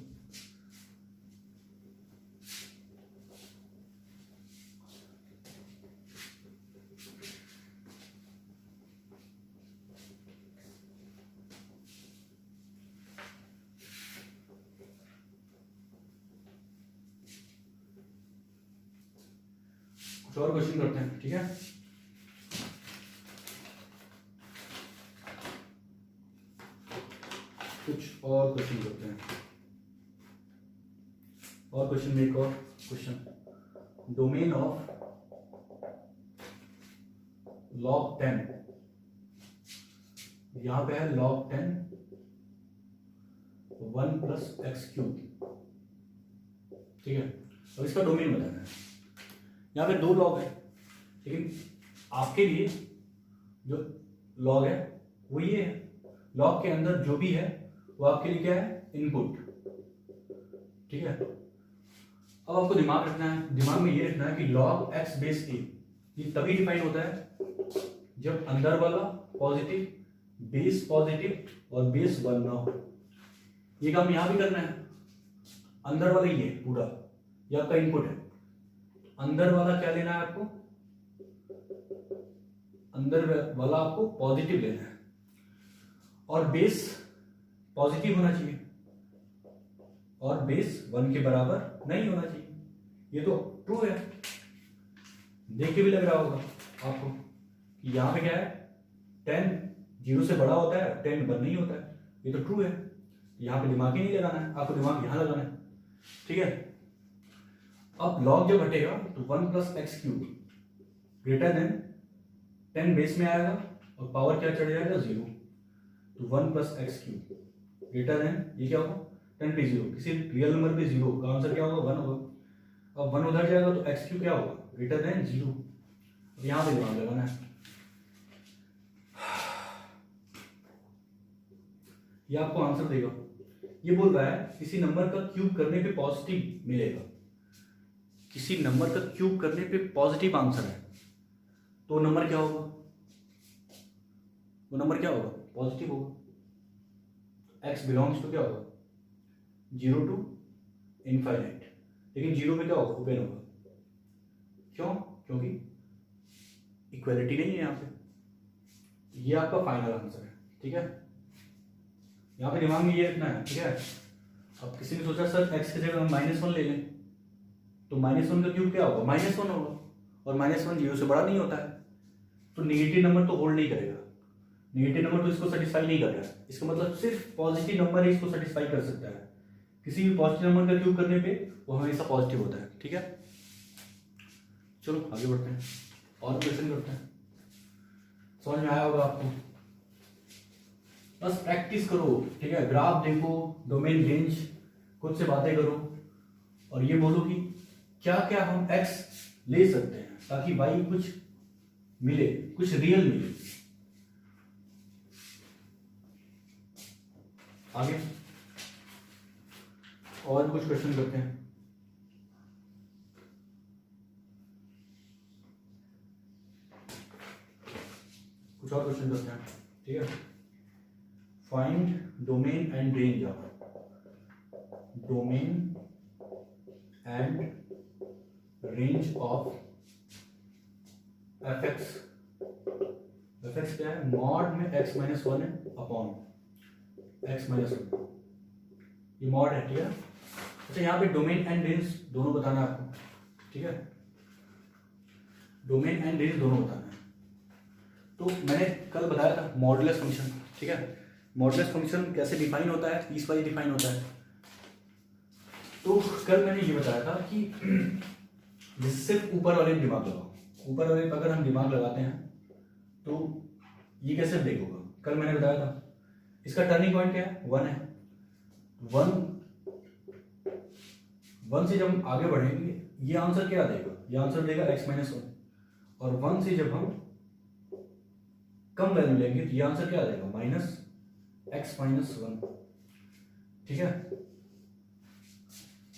कुछ और क्वेश्चन करते हैं, ठीक है। कुछ और क्वेश्चन करते हैं, और क्वेश्चन में एक और क्वेश्चन, डोमेन ऑफ log 10, यहां पे है log 10 1 प्लस एक्स क्यूब, ठीक है। अब इसका डोमेन बताना है। यहाँ पे दो लॉग है, लेकिन आपके लिए जो लॉग है वो ये है, लॉग के अंदर जो भी है वो आपके लिए क्या है, इनपुट, ठीक है। अब आपको दिमाग रखना है, दिमाग में ये रखना है कि log x बेस a ये तभी डिफाइन होता है जब अंदर वाला पॉजिटिव, बेस पॉजिटिव और बेस 1 ना हो। ये काम यहां भी करना है, अंदर वाला ये पूरा ये आपका इनपुट है। अंदर वाला क्या लेना है आपको, अंदर वाला आपको पॉजिटिव लेना है और बेस पॉजिटिव होना चाहिए और बेस 1 के बराबर नहीं होना चाहिए। ये तो ट्रू है, देख के भी लग रहा होगा आपको कि यहां पे क्या है, 10 0 से बड़ा होता है, 10 1 नहीं होता है। ये तो ट्रू है, यहां पे दिमाग ही नहीं लगाना है, आपको दिमाग यहां लगाना है, ठीक है। अब लॉग जब हटेगा तो 1 plus x cube greater then 10 base में आएगा और पावर क्या चढ़ जाएगा 0, तो 1 plus x cube greater then ये क्या होगा 10 पे 0, किसी रियल नंबर पे 0 का आंसर क्या होगा 1 होगा। अब 1 उधर जाएगा तो एक्स क्यूब क्या होगा ग्रेटर देन 0। अब यहां पे दिमाग लगाना है, ये आपको आंसर देगा। ये बोल रहा है किसी नंबर का क्यूब करने पे पॉजिटिव मिलेगा, किसी नंबर का क्यूब करने पे पॉजिटिव आंसर है, तो नंबर क्या होगा, वो नंबर क्या होगा पॉजिटिव होगा। x बिलोंग्स टू क्या होगा 0 टू इनफाइनाइट, लेकिन 0 पे क्या होगा ओपन होगा, क्यों, क्योंकि इक्वलिटी नहीं है यहाँ पे। ये आपका फाइनल आंसर है, ठीक है। यहाँ पे दिमाग में ये रखना है, ठीक है। अब किसी ने सोचा सर x की जगह हम -1 ले लें, तो -1 का क्यूब क्या होगा -1 होगा, और -1 0 से बड़ा नहीं होता है, तो नेगेटिव नंबर तो होल्ड नहीं करेगा, नेगेटिव नंबर तो इसको सेटिस्फाई नहीं कर रहा है। इसका मतलब सिर्फ पॉजिटिव नंबर ही इसको सेटिस्फाई कर सकता है, किसी भी पॉजिटिव नंबर का क्यूब करने पे वो हमेशा पॉजिटिव होता है, ठीक है। चलो आगे बढ़ते हैं और क्वेश्चन करते हैं। समझ में आया होगा आपको, बस प्रैक्टिस करो, ठीक है। ग्राफ देखो, डोमेन रेंज, खुद से बातें करो और ये बोलो कि क्या क्या हम x ले सकते हैं ताकि y कुछ मिले, कुछ रियल मिले। आगे और कुछ क्वेश्चन करते हैं। कुछ और क्वेश्चन करते हैं, ठीक है। Find domain and range of, domain and range of F x क्या है, मॉड में x माइनस 1 है अपॉन x माइनस 1, ये मॉड है, ठीक है। अच्छा यहाँ पे डोमेन एंड रेंज दोनों बताना है आपको, ठीक है। डोमेन एंड रेंज दोनों बताना है। तो मैंने कल बताया था मॉडुलस फंक्शन, ठीक है। मॉडुलस फंक्शन कैसे डिफाइन होता है, पीस वाइज डिफाइन होता है। तो कल मैंने ये बताया था कि जैसे सिर्फ ऊपर वाले दिमाग लगाओ, ऊपर वाले अगर हम दिमाग लगाते हैं तो ये कैसे ब्रेक होगा। कल मैंने बताया था इसका टर्निंग पॉइंट क्या है 1 है, 1 से जब हम आगे बढ़ेंगे ये आंसर क्या देगा, ये आंसर देगा x माइनस 1, और 1 से जब हम कम वैल्यू लेंगे तो ये आंसर क्या देगा माइनस x माइनस 1, ठीक है।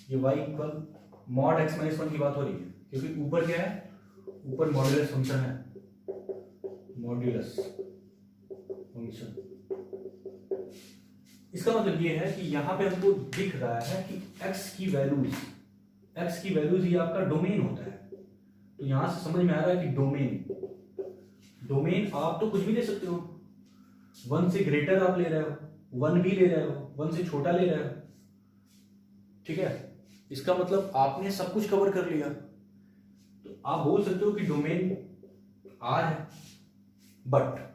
ये y equal mod x minus 1 की बात हो रही है क्योंकि ऊपर क्या है, ऊपर मॉड्यूलस फंक्शन है, मॉड्यूलस फंक्शन, इसका मतलब ये है कि यहाँ पे हमको दिख रहा है कि x की वैल्यूज ये आपका डोमेन होता है। तो यहां से समझ में आ रहा है कि डोमेन आप तो कुछ भी ले सकते हो, 1 से ग्रेटर आप ले रहे हो, 1 भी ले रहे हो, 1 से छोटा ले रहे हो, ठीक है। इसका मतलब आपने सब कुछ कवर कर लिया। तो आप बोल सकते हो कि डोमेन R है, बट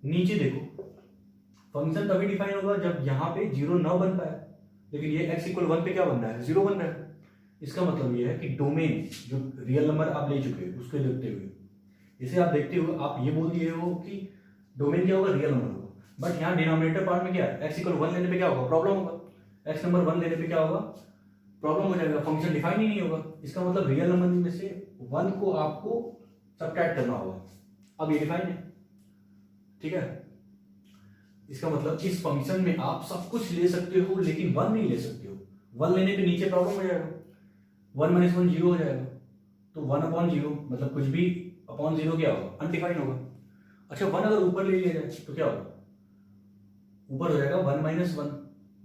नीचे देखो फंक्शन तभी डिफाइन होगा जब यहां पे 0 ना बन पाए, लेकिन ये x = 1 पे क्या बन रहा है, 0 बन रहा है। इसका मतलब ये है कि डोमेन जो रियल नंबर आप ले चुके हो उसको देखते हुए, इसे आप देखते हुए आप ये बोल दिए हो कि डोमेन क्या होगा, रियल नंबर होगा। बट यहाँ डिनोमिनेटर पार्ट में क्या है, x = 1 लेने पे क्या होगा, प्रॉब्लम होगा। x नंबर 1 लेने पे क्या होगा, प्रॉब्लम हो जाएगा, फंक्शन डिफाइन ही नहीं होगा। इसका मतलब रियल नंबर में से 1 को आपको सबट्रैक्ट करना होगा। अब ये डिफाइन है, ठीक है। इसका मतलब इस फंक्शन में आप सब कुछ ले सकते हो लेकिन 1 नहीं ले सकते हो। 1 लेने पे नीचे प्रॉब्लम हो जाएगा, 1 - 1 0 हो जाएगा। तो 1/0 मतलब कुछ भी अपॉन 0 क्या होगा, अनडिफाइंड होगा। अच्छा 1 अगर ऊपर ले लिया जाए तो क्या होगा, ऊपर हो जाएगा 1 - 1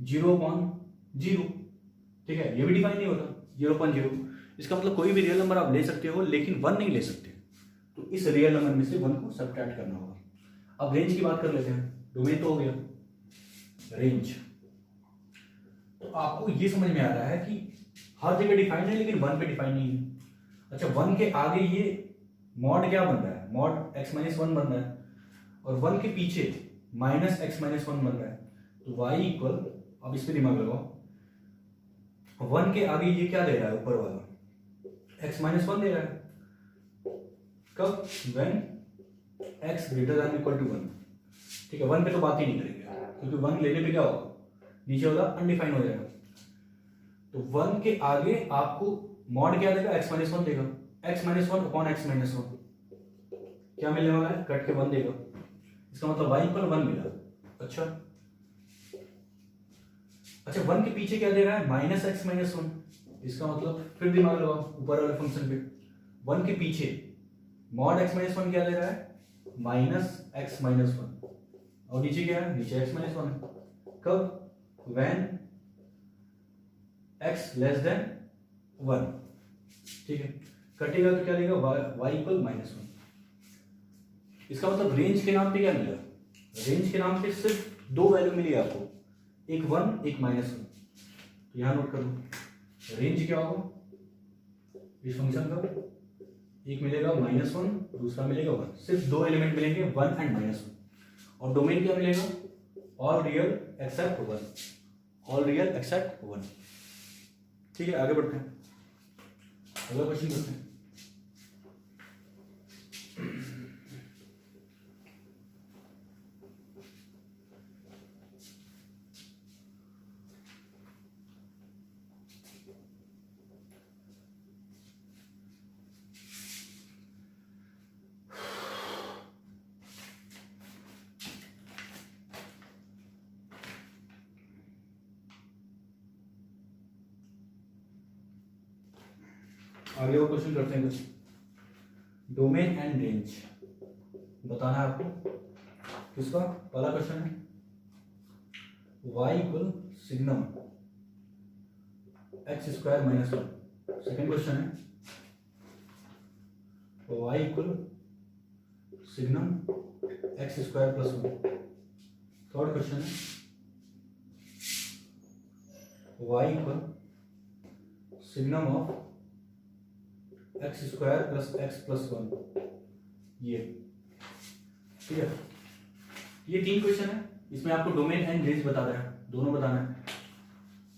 0/0, ठीक है। ये भी डिफाइन नहीं होता 0/0। इसका मतलब कोई भी रियल नंबर आप ले सकते हो लेकिन 1 नहीं ले सकते। तो इस रियल नंबर में से 1 को सबट्रैक्ट करना होगा। अब रेंज की बात कर लेते हैं। डोमेन तो हो गया, रेंज। तो आपको ये समझ में आ रहा है कि हर जगह डिफाइन है लेकिन 1 पे डिफाइन नहीं है। अच्छा 1 के आगे ये मॉड क्या बन रहा है, मॉड x - 1 बन रहा है, और 1 के पीछे -x - 1 बन रहा है। तो y = अब इस पे दिमाग लगाओ, 1 के आगे ये क्या दे रहा है, ऊपर वाला x - 1 दे रहा है। कब, when x > 1, ठीक है। 1 पे तो बात ही नहीं करेंगे क्योंकि 1 लेने पे क्या होगा, नीचे होगा अनडिफाइन हो जाएगा। तो 1 के आगे आपको मॉड क्या देगा, x - 1 देगा। x - 1 / x - 1 क्या मिलने वाला है, कट के 1 देगा। इसका मतलब y = 1 मिला। अच्छा 1 के पीछे क्या दे रहा है, -x - 1। इसका मतलब फिर दिमाग लगाओ ऊपर वाले फंक्शन पे, 1 के पीछे मॉड x - 1 क्या दे रहा है, -x - 1, और नीचे क्या है, नीचे x - 1 है। कब, when x < 1, ठीक है। कटेगा तो क्या देगा, y = -1। इसका मतलब रेंज के नाम पे क्या मिला, रेंज के नाम पे सिर्फ 2 वैल्यू मिली आपको, एक 1 एक -1। तो यहां नोट कर लो, रेंज क्या होगा इस फंक्शन का, एक मिलेगा -1 दूसरा मिलेगा 1, सिर्फ 2 एलिमेंट मिलेंगे 1 और -1। और डोमेन क्या मिलेगा, ऑल रियल एक्सेप्ट 1, ठीक है। आगे बढ़ते हैं, अगला क्वेश्चन करते हैं। आगे और क्वेश्चन करते हैं कुछ। डोमेन एंड रेंज बताना है आपको। किसका, पहला क्वेश्चन है y = signum x² - 1। Second question है y = signum x² + 1। Third question है y = signum of x² + x + 1। ये ठीक है, ये 3 क्वेश्चन है। इसमें आपको डोमेन एंड रेंज बता रहा है, दोनों बताना है।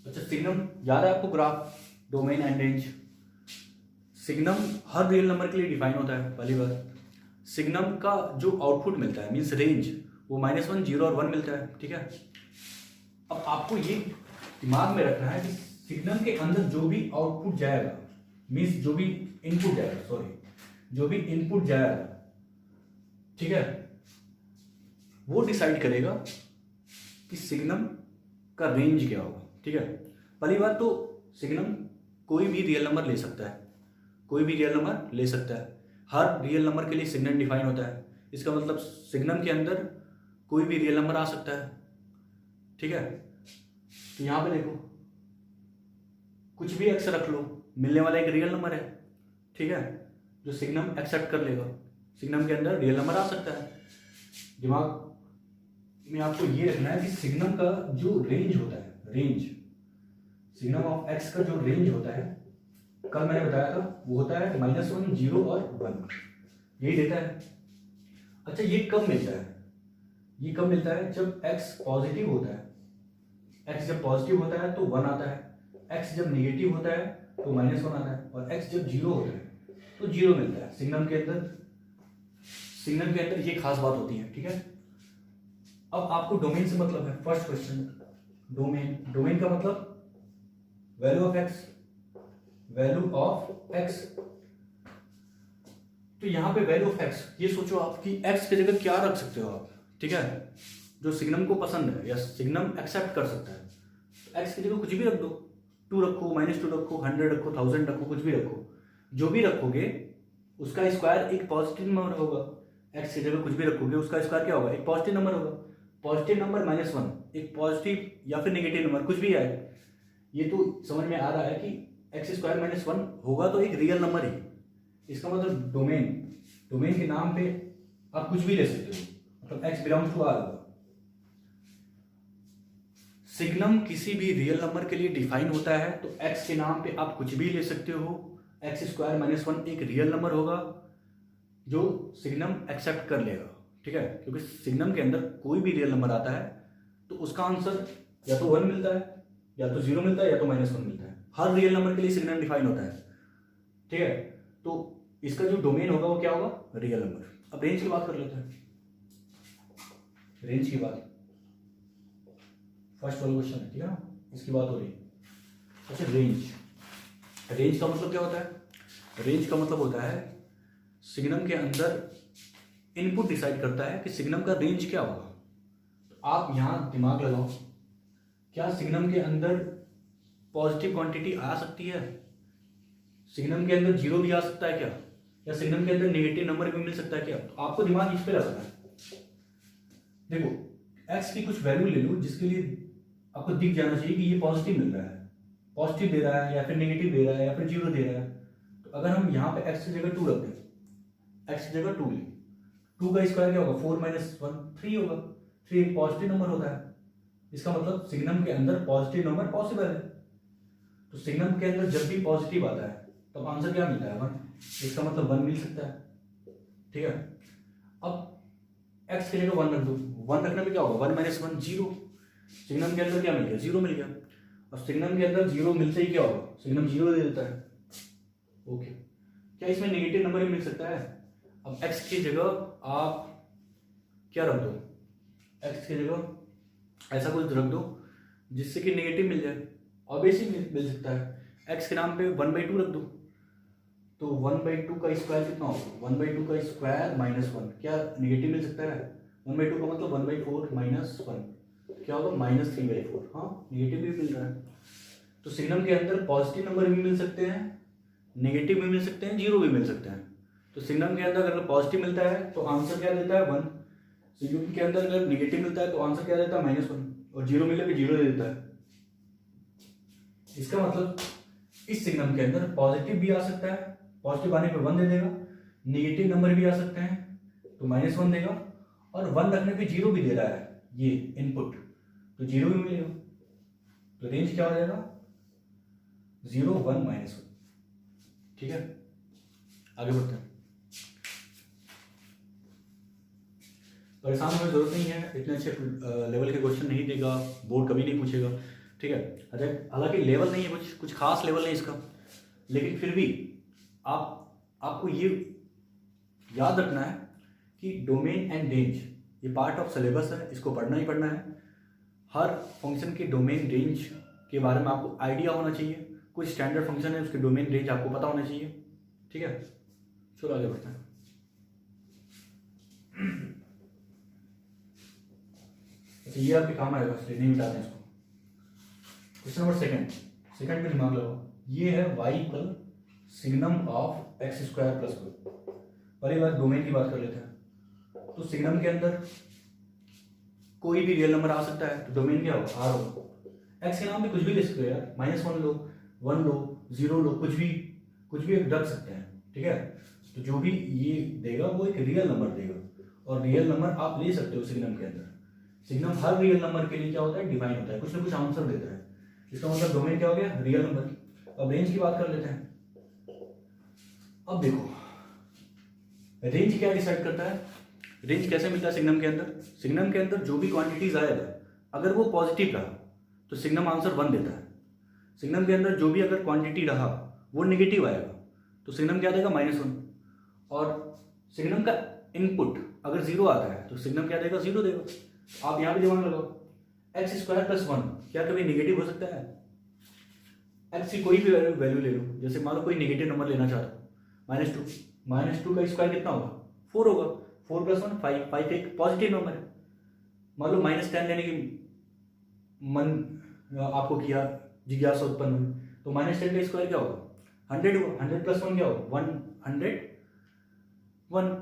अच्छा सिग्नम याद है आपको, graph domain and range. Signum her real number के लिए डिफाइन होता है। पहली बात, सिग्नम का जो आउटपुट मिलता है मीन्स रेंज, वो -1 0 और 1 मिलता है, ठीक है। अब आपको ये दिमाग में रखना है कि सिग्नम के अंदर जो भी आउटपुट जाएगा मीन्स जो भी इनपुट जाएगा, जो भी इनपुट जाएगा, ठीक है, वो डिसाइड करेगा कि सिग्नम का रेंज क्या होगा, ठीक है। पहली बात तो सिग्नम कोई भी रियल नंबर ले सकता है, कोई भी रियल नंबर ले सकता है। हर रियल नंबर के लिए सिग्नम डिफाइन होता है। इसका मतलब सिग्नम के अंदर कोई भी रियल नंबर आ सकता है, ठीक है। तो यहाँ पे देखो कुछ भी एक्स रख लो, मिलने वाला एक रियल नंबर है, ठीक है, जो सिग्नम एक्सेप्ट कर लेगा। सिग्नम के अंदर रियल नंबर आ सकता है। दिमाग में आपको ये रखना है कि सिग्नम का जो रेंज होता है, रेंज सिग्नम ऑफ एक्स का जो रेंज होता है, कल मैंने बताया था, वो होता है -1, 0 और 1, यही देता है। अच्छा, ये कब मिलता है? ये कब मिलता है? जब x पॉजिटिव होता है। x जब पॉजिटिव होता है तो 1 आता है, x जब नेगेटिव होता है तो -1 आता है, और x जब 0 होता है तो 0 मिलता है। सिग्नम के अंदर ये खास बात होती है, ठीक है। अब आपको डोमेन से मतलब है। फर्स्ट क्वेश्चन, डोमेन का मतलब वैल्यू ऑफ एक्स। तो यहाँ पे वैल्यू ऑफ एक्स, ये सोचो आप कि एक्स की जगह क्या रख सकते हो आप, ठीक है, जो सिग्नम को पसंद है या सिग्नम एक्सेप्ट कर सकता है। तो एक्स की जगह कुछ भी रख दो, 2 रखो, -2 रखो, 100 रखो, 1000 रखो, कुछ भी रखो। जो भी रखोगे उसका स्क्वायर एक पॉजिटिव नंबर होगा। एक्स की जगह कुछ भी रखोगे उसका स्क्वायर क्या होगा? एक पॉजिटिव नंबर होगा। पॉजिटिव नंबर -1, एक पॉजिटिव या फिर नेगेटिव नंबर, कुछ भी आए। ये तो समझ में आ रहा है कि x² -1 होगा तो एक रियल नंबर ही। इसका मतलब डोमेन के नाम पे आप कुछ भी ले सकते हो, मतलब x बिलोंग्स टू R होगा। सिग्नम किसी भी रियल नंबर के लिए डिफाइन होता है, तो x के नाम पे आप कुछ भी ले सकते हो। x² -1 एक रियल नंबर होगा जो सिग्नम एक्सेप्ट कर लेगा, ठीक है, क्योंकि सिग्नम के अंदर कोई भी रियल नंबर आता है तो उसका आंसर या तो 1 मिलता है, या तो 0 मिलता है, या तो -1 मिलता है। हर रियल नंबर के लिए सिग्नम डिफाइन होता है, ठीक है। तो इसका जो डोमेन होगा वो क्या होगा? Real number. अब रेंज की बात कर लेते हैं। रेंज की बात फर्स्ट वाला क्वेश्चन है, ठीक है ना, इसकी बात हो रही है। अच्छा, रेंज का मतलब क्या होता है? रेंज का मतलब होता है सिग्नम के अंदर इनपुट डिसाइड करता है कि सिग्नम का रेंज क्या होगा। तो आप यहां दिमाग लगाओ, क्या सिग्नम के अंदर पॉजिटिव क्वांटिटी आ सकती है? सिग्नम के अंदर 0 भी आ सकता है क्या? या सिग्नम के अंदर नेगेटिव नंबर भी मिल सकता है क्या? तो आपको दिमाग इस पे लगाना है। देखो, x की कुछ वैल्यू ले लो जिसके लिए आपको दिख जाना चाहिए कि ये पॉजिटिव मिल रहा है, पॉजिटिव दे रहा है, या फिर नेगेटिव दे रहा है, या फिर 0 दे रहा है। तो अगर हम यहाँ पे x की जगह 2 रख दें, x की जगह 2 लें, 2 का स्क्वायर क्या होगा? 4 - 1 3 होगा। 3 एक पॉजिटिव नंबर होता है। इसका मतलब सिग्नम के अंदर पॉजिटिव नंबर पॉसिबल है। तो सिग्नम के अंदर जब भी पॉजिटिव आता है तो आंसर क्या मिलता है? 1। इसका मतलब 1 मिल सकता है, ठीक है। अब x की जगह 1 रख दो, 1 रखने में क्या होगा? 1 - 1 0। सिग्नम के अंदर क्या मिल गया? 0 मिल गया। और सिग्नम के अंदर 0 मिलते ही क्या होगा? सिग्नम 0 दे देता है। ओके, क्या इसमें नेगेटिव नंबर भी मिल सकता है? अब x की जगह आप क्या रख दो? x की जगह ऐसा कुछ रख दो जिससे कि नेगेटिव मिल जाए, ऑब्वियसली मिल सकता है। x के नाम पे 1/2 रख दो, तो 1/2 का स्क्वायर कितना होगा? 1/2 का स्क्वायर -1, क्या नेगेटिव मिल सकता है? 1/2 का मतलब 1/4 -1 क्या होगा? -3/4। हाँ, नेगेटिव भी मिल रहा है। तो सिग्नम के अंदर पॉजिटिव नंबर भी मिल सकते हैं, नेगेटिव भी मिल सकते हैं, 0 भी मिल सकते हैं। तो सिग्नम के अंदर अगर पॉजिटिव मिलता है तो आंसर क्या देता है? 1। सिग्नम के अंदर अगर नेगेटिव मिलता है तो आंसर क्या देता है? -1। और 0 मिले भी 0 दे देता है। इसका मतलब इस सिग्नम के अंदर पॉजिटिव भी आ सकता है, पॉजिटिव आने पे 1 दे देगा, नेगेटिव नंबर भी आ सकते हैं तो -1 देगा, और 1 रखने पे 0 भी दे रहा है ये इनपुट, तो 0 भी मिलेगा। तो रेंज क्या हो जाएगा? 0 1 -1, ठीक है। आगे बढ़ते हैं। परेशान होने की जरूरत नहीं है, इतने अच्छे लेवल के क्वेश्चन नहीं देगा, बोर्ड कभी नहीं पूछेगा, ठीक है। अच्छा, हालांकि लेवल नहीं है, कुछ खास लेवल नहीं इसका, लेकिन फिर भी आपको ये याद रखना है कि डोमेन एंड रेंज ये पार्ट ऑफ सिलेबस है, इसको पढ़ना ही पढ़ना है। हर फंक्शन के डोमेन रेंज के बारे में आपको आइडिया होना चाहिए। कुछ स्टैंडर्ड फंक्शन है उसके डोमेन रेंज आपको पता होना चाहिए, ठीक है। चलो आगे बढ़ते हैं। अच्छा, ये आपके काम आएगा, इसलिए नहीं मिटाते इसको। क्वेश्चन नंबर सेकंड में दिमाग लगाओ। ये है y equal signum of x² + 1। पहली बार डोमेन की बात कर लेते हैं। तो सिग्नम के अंदर कोई भी रियल नंबर आ सकता है, तो डोमेन क्या होगा, आर होगा। एक्स के नाम पे कुछ भी लिख सकते हो यार, -1 लो, 1 लो, 0 लो, कुछ भी रख सकते हैं, ठीक है। तो जो भी ये देगा वो एक रियल नंबर देगा, और रियल नंबर आप ले सकते हो सिग्नम के अंदर। सिग्नम हर रियल नंबर के लिए क्या होता है, डिफाइन होता है, कुछ ना कुछ आंसर देता है। इसका मतलब डोमेन क्या हो गया, रियल नंबर। अब रेंज की बात कर लेते हैं। अब देखो रेंज क्या डिसाइड करता है, रेंज कैसे मिलता है सिग्नम के अंदर। सिग्नम के अंदर जो भी क्वांटिटीज आएगा, अगर वो पॉजिटिव रहा तो सिग्नम आंसर 1 देता है। सिग्नम के अंदर जो भी अगर क्वांटिटी रहा वो नेगेटिव आएगा तो सिग्नम क्या देगा, -1। और सिग्नम का इनपुट अगर 0 आता है तो सिग्नम क्या देगा, 0 देगा। आप यहां पे दिमाग लगाओ, x² + 1 क्या कभी नेगेटिव हो सकता है। एक्स की कोई भी वैल्यू ले लो, जैसे मान लो कोई नेगेटिव नंबर लेना चाहता हूँ, -2 का स्क्वायर कितना होगा, 4 होगा। 4 + 1 5, 5 एक पॉजिटिव नंबर है। मान लो -10 लेने की मन आपको किया, जिज्ञासा उत्पन्न हुई, तो -10 का स्क्वायर क्या होगा, 100 होगा। 100 + 1 क्या होगा, 101।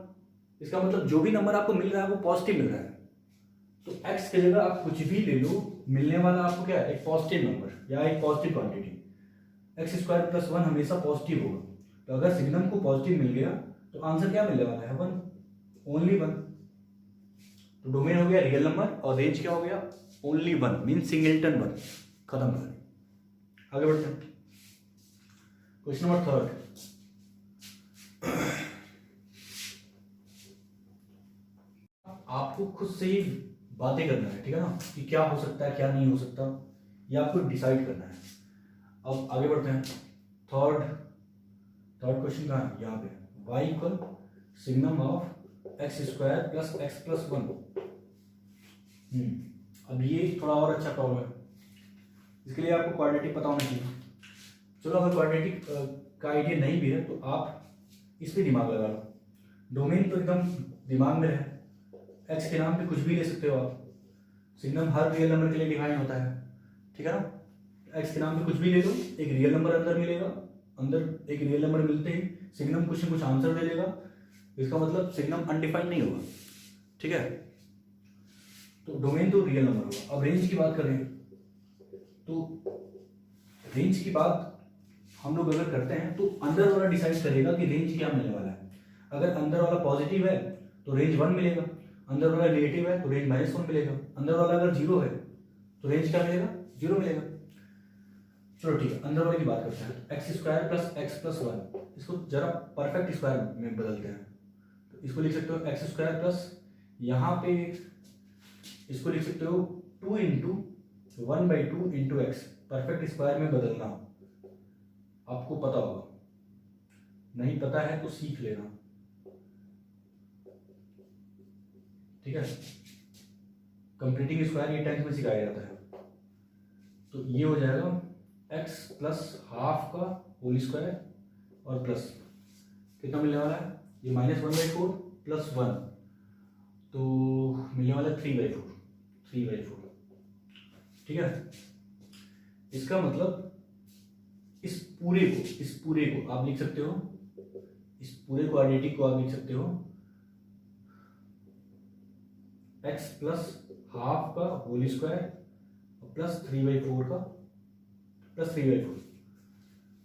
इसका मतलब जो भी नंबर आपको मिल रहा है वो पॉजिटिव मिल रहा है। तो x की जगह आप कुछ भी ले लो, मिलने वाला आपको क्या है, एक पॉजिटिव नंबर या एक पॉजिटिव क्वांटिटी। x² + 1 हमेशा पॉजिटिव होगा। तो अगर सिग्नम को पॉजिटिव मिल गया तो आंसर क्या मिलने वाला है, 1, ओनली 1। तो डोमेन हो गया रियल नंबर और रेंज क्या हो गया, ओनली 1, मीन सिंगलटन 1। खत्म कर, आगे बढ़ते हैं। Question number 3। आपको खुद से ही बातें करना है, ठीक है ना, कि क्या हो सकता है क्या नहीं हो सकता, ये आपको डिसाइड करना है। अब आगे बढ़ते हैं। थर्ड क्वेश्चन कहाँ है, यहाँ पे, y = signum of x² + x + 1। अब ये थोड़ा और अच्छा प्रॉब्लम है, इसके लिए आपको क्वाड्रेटिक पता होना चाहिए। चलो अगर क्वाड्रेटिक का आइडिया नहीं भी है तो आप इस पे दिमाग लगा लो। डोमेन तो एकदम दिमाग में है, एक्स के नाम पे कुछ भी ले सकते हो आप। सिग्नम हर रियल नंबर के लिए डिफाइन होता है, ठीक है ना। एक्स के नाम पे कुछ भी ले लो, एक रियल नंबर अंदर मिलेगा, अंदर एक रियल नंबर मिलते ही सिग्नम कुछ न कुछ आंसर दे देगा। इसका मतलब सिग्नम अनडिफाइंड नहीं होगा, ठीक है। तो डोमेन तो रियल नंबर होगा। अब रेंज की बात करें तो रेंज की बात हम लोग अगर करते हैं तो अंदर वाला डिसाइड करेगा कि रेंज क्या मिलने वाला है। अगर अंदर वाला पॉजिटिव है तो रेंज 1 मिलेगा, अंदर वाला नेगेटिव है तो रेंज -1 मिलेगा, अंदर वाला अगर 0 है तो रेंज क्या मिलेगा, 0 मिलेगा। चलो ठीक है, अंदर वाले की बात करते हैं। x² + x + 1, इसको जरा परफेक्ट स्क्वायर में बदलते हैं। तो इसको लिख सकते हो x² प्लस, यहाँ पे इसको लिख सकते हो 2 × 1/2 × x। परफेक्ट स्क्वायर में बदलना आपको पता होगा, नहीं पता है तो सीख लेना, ठीक है। कंप्लीटिंग स्क्वायर ये 10th में सिखाया जाता है। तो ये हो जाएगा x + ½ का होल स्क्वायर और प्लस कितना मिलने वाला है, ये -1/4 + 1, तो मिलने वाला है 3/4, ठीक है। इसका मतलब इस पूरे को आप लिख सकते हो, इस पूरे क्वाड्रेटिक को आप लिख सकते हो x + ½ का होल स्क्वायर प्लस 3/4 का प्लस 3/4,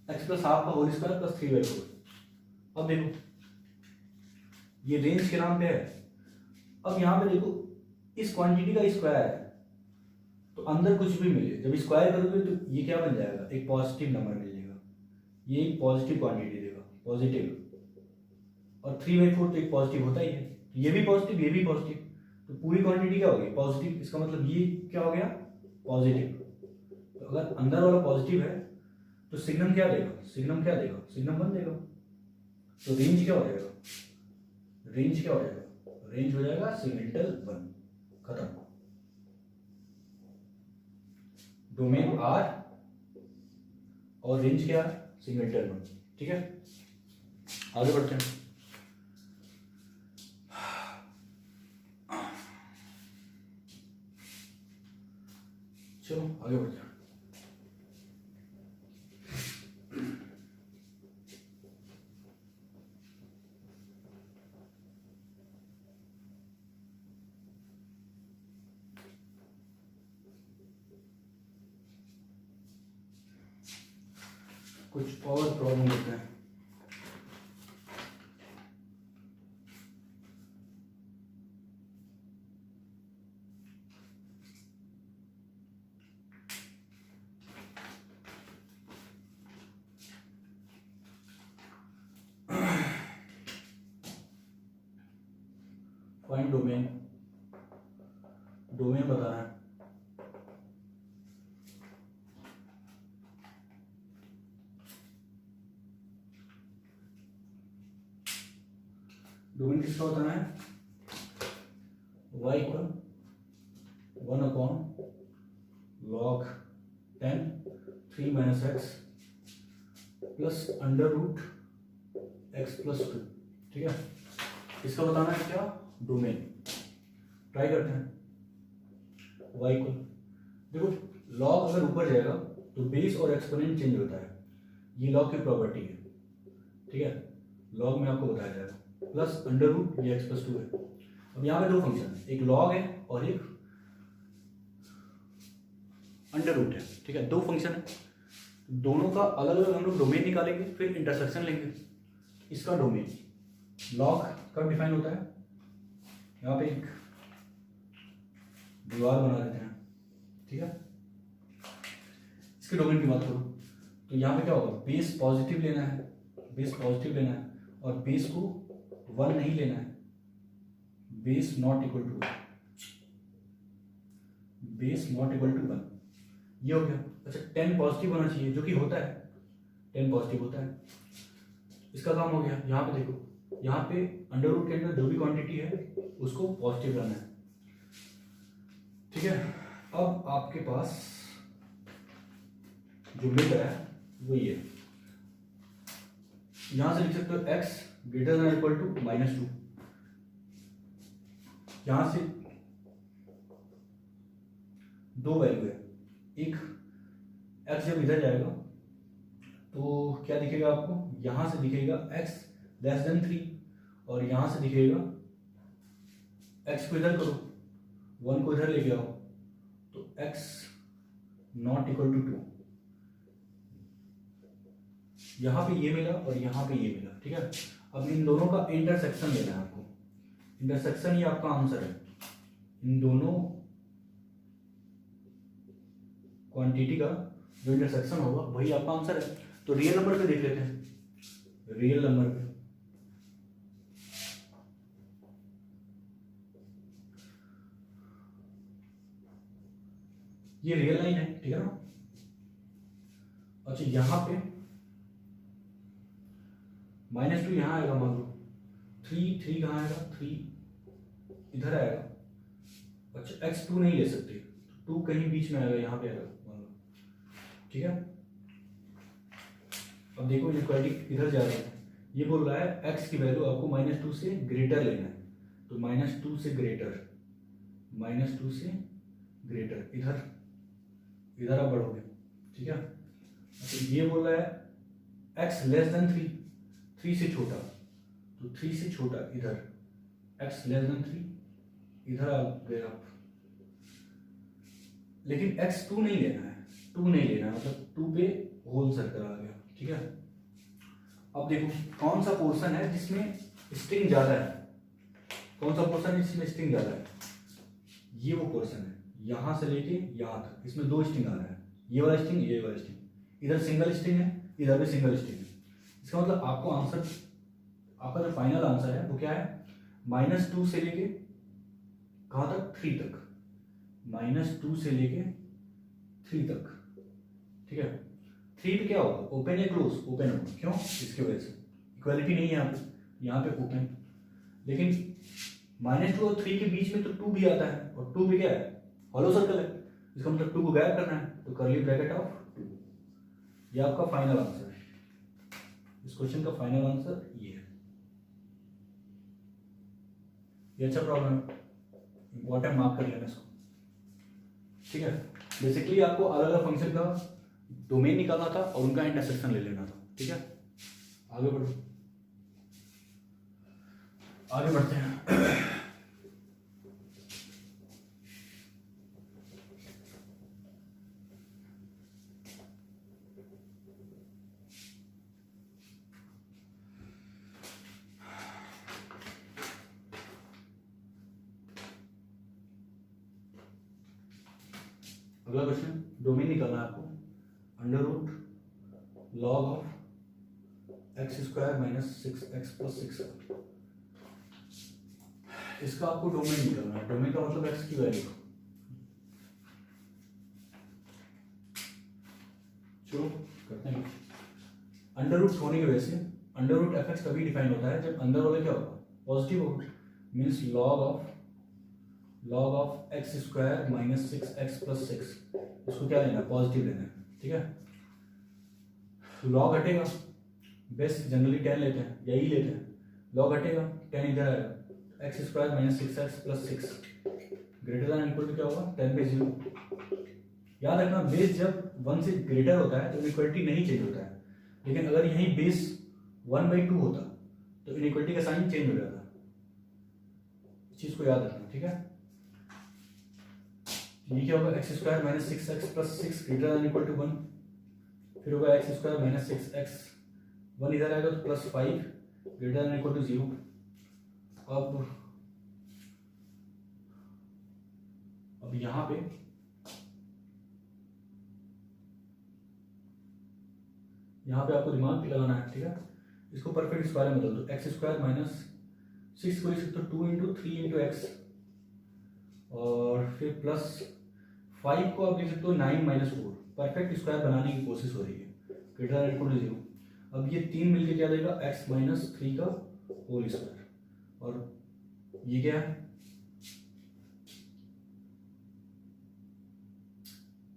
x + ½ का होल स्क्वायर प्लस 3/4। अब देखो ये रेंज के नाम पे है। अब यहां पे देखो इस क्वांटिटी का स्क्वायर है तो अंदर कुछ भी मिले, जब स्क्वायर करोगे तो ये क्या बन जाएगा, एक पॉजिटिव नंबर मिल जाएगा, ये एक पॉजिटिव क्वांटिटी देगा, पॉजिटिव। और 3/4 तो एक पॉजिटिव होता ही है, ये भी पॉजिटिव ये भी पॉजिटिव, तो पूरी क्वांटिटी क्या होगी, पॉजिटिव। इसका मतलब ये क्या हो गया, पॉजिटिव। तो अगर अंदर वाला पॉजिटिव है तो सिग्नम क्या देगा, सिग्नम 1 देगा। तो रेंज क्या हो जाएगा, रेंज हो जाएगा सिग्निटल 1। खत्म। डोमेन R और रेंज क्या, सिग्निटल 1, ठीक है। आगे बढ़ते हैं। चलो आगे बढ़ते हैं। कुछ और प्रॉब्लम होते हैं। फाइंड डोमेन, डोमेन बताना है। डोमेन किसका बताना है? y equal 1/log 10 3 - x plus √x + 2। ठीक है, इसका बताना है क्या? डोमेन। ट्राई करते हैं। y इक्वल, देखो लॉग अगर ऊपर जाएगा तो बेस और एक्सपोनेंट चेंज होता है, ये लॉग की प्रॉपर्टी है। ठीक है, लॉग में आपको बताया जाएगा, प्लस √ ये x + 2 है। अब यहाँ पे दो फंक्शन है, एक लॉग है और एक √ है। ठीक है, दो फंक्शन है, दोनों का अलग अलग हम लोग डोमेन निकालेंगे, फिर इंटरसेक्शन लेंगे। इसका डोमेन लॉग कब डिफाइन होता है? यहाँ पे एक दीवार बना देते हैं। ठीक है, इसके डोमेन की बात करो तो यहाँ पे क्या होगा? बेस पॉजिटिव लेना है, बेस पॉजिटिव लेना है, और बेस को 1 नहीं लेना है, base not equal to 1, base not equal to 1, ये हो गया। अच्छा, 10 पॉजिटिव होना चाहिए, जो कि होता है, 10 पॉजिटिव होता है। इसका काम हो गया। यहाँ पे देखो, यहाँ पे √ के अंदर जो भी क्वांटिटी है उसको पॉजिटिव लाना है। ठीक है, अब आपके पास जो मिल रहा है वो ये, यहां से लिख सकते हो x > -2। यहां से दो वैल्यू है, एक x जब इधर जाएगा तो क्या दिखेगा आपको? यहां से दिखेगा x < 3, और यहां से दिखेगा x को इधर करो, 1 को इधर लेके आओ तो x ≠ 2। यहां पे ये मिला और यहां पे ये मिला। ठीक है, अब इन दोनों का इंटरसेक्शन लेना है आपको। इंटरसेक्शन ही आपका आंसर है। इन दोनों क्वांटिटी का जो इंटरसेक्शन होगा वही आपका आंसर है। तो रियल नंबर पे देख लेते हैं। रियल नंबर पे ये रियल लाइन है, ठीक है ना? अच्छा, यहां पे -2 यहां आएगा, मान लो 3 कहां आएगा? 3 इधर आएगा। अच्छा, x 2 नहीं ले सकते, 2 कहीं बीच में आएगा, यहां पे आएगा मान लो। ठीक है, अब देखो इनइक्वालिटी इधर जा रही है। ये बोल रहा है x की वैल्यू आपको -2 से ग्रेटर लेना है, तो -2 से ग्रेटर, -2 से ग्रेटर, इधर आप बढ़ोगे। ठीक है, अच्छा ये बोल रहा है x <3, 3 से छोटा, तो 3 से छोटा इधर, x <3 इधर आ गए आप। लेकिन x 2 नहीं लेना है, 2 नहीं लेना है, मतलब 2 पे होल सर्कल आ गया। ठीक है, अब देखो कौन सा पोर्शन है जिसमें स्ट्रिंग ज्यादा है, कौन सा पोर्शन है जिसमें स्ट्रिंग ज्यादा है? ये वो पोर्शन है, यहां से लेके यहां तक, इसमें 2 स्ट्रिंग आ रहा है, ये वाला स्ट्रिंग, ये वाला स्ट्रिंग। इधर सिंगल स्ट्रिंग है, इधर भी सिंगल स्ट्रिंग है। इसका मतलब आपको आंसर, आपका जो फाइनल आंसर है वो क्या है? -2 से लेके कहां तक? 3 तक, -2 से लेके 3 तक। ठीक है, 3 पे क्या होगा? ओपन या क्लोज? ओपन होगा। क्यों? इसकी वजह से इक्वालिटी नहीं है यहाँ पे ओपन। लेकिन -2 और 3 के बीच में तो 2 भी आता है, और 2 भी क्या है? हॉलो सर्कल है। इसका मतलब 2 को गायब करना है, तो कर्ली ब्रैकेट ऑफ 2। ये आपका फाइनल आंसर है। इस क्वेश्चन का फाइनल आंसर ये है। ये अच्छा प्रॉब्लम है, इंपॉर्टेंट, मार्क कर लेना इसको। ठीक है, बेसिकली आपको अलग अलग फंक्शन का डोमेन निकालना था और उनका इंटरसेक्शन ले लेना था। ठीक है, आगे बढ़ो, आगे बढ़ते हैं। अगला क्वेश्चन, डोमेन निकालना है आपको, under root log of x square minus 6x plus 6। इसका आपको डोमेन निकालना है। डोमेन का मतलब एक्स की वैल्यू। चलो करते हैं। अंडर रूट होने की वजह से अंडर रूट एफ एक्स तभी डिफाइन होता है जब अंदर वाला क्या होगा, पॉजिटिव होगा। Means log of x square minus 6x plus 6, इसको क्या लेना है, पॉजिटिव लेना है। ठीक है, लॉग हटेगा, बेस जनरली 10 लेते हैं, यही लेते हैं। लॉग हटेगा, 10 इधर आएगा, x square minus 6x plus 6 greater than equal to क्या होगा, 10 पे 0। याद रखना, बेस जब 1 से ग्रेटर होता है तो इनइक्वालिटी नहीं चेंज होता है, लेकिन अगर यहीं बेस 1/2 होता तो इनइक्वालिटी का साइन चेंज हो जाता। इस चीज को याद रखना। ठीक है, ये क्या होगा, x square minus 6x plus 6 greater than equal to 1, फिर होगा एक्स स्क्वायर माइनस 6x, 1 इधर आएगा तो plus 5 greater than equal to 0। अब यहाँ पे आपको दिमाग भी लगाना है। ठीक है, इसको परफेक्ट स्क्वायर में बदल दो, एक्स स्क्वायर माइनस 6 को लिख सकते हो 2 इंटू 3 इंटू एक्स, और फिर प्लस 5 को आप लिख सकते हो 9 माइनस 4। परफेक्ट स्क्वायर बनाने की कोशिश हो रही है, ग्रेटर दैन इक्वल टू 0। अब ये 3 मिलके क्या देगा, x माइनस 3 का होल स्क्वायर, और ये क्या है,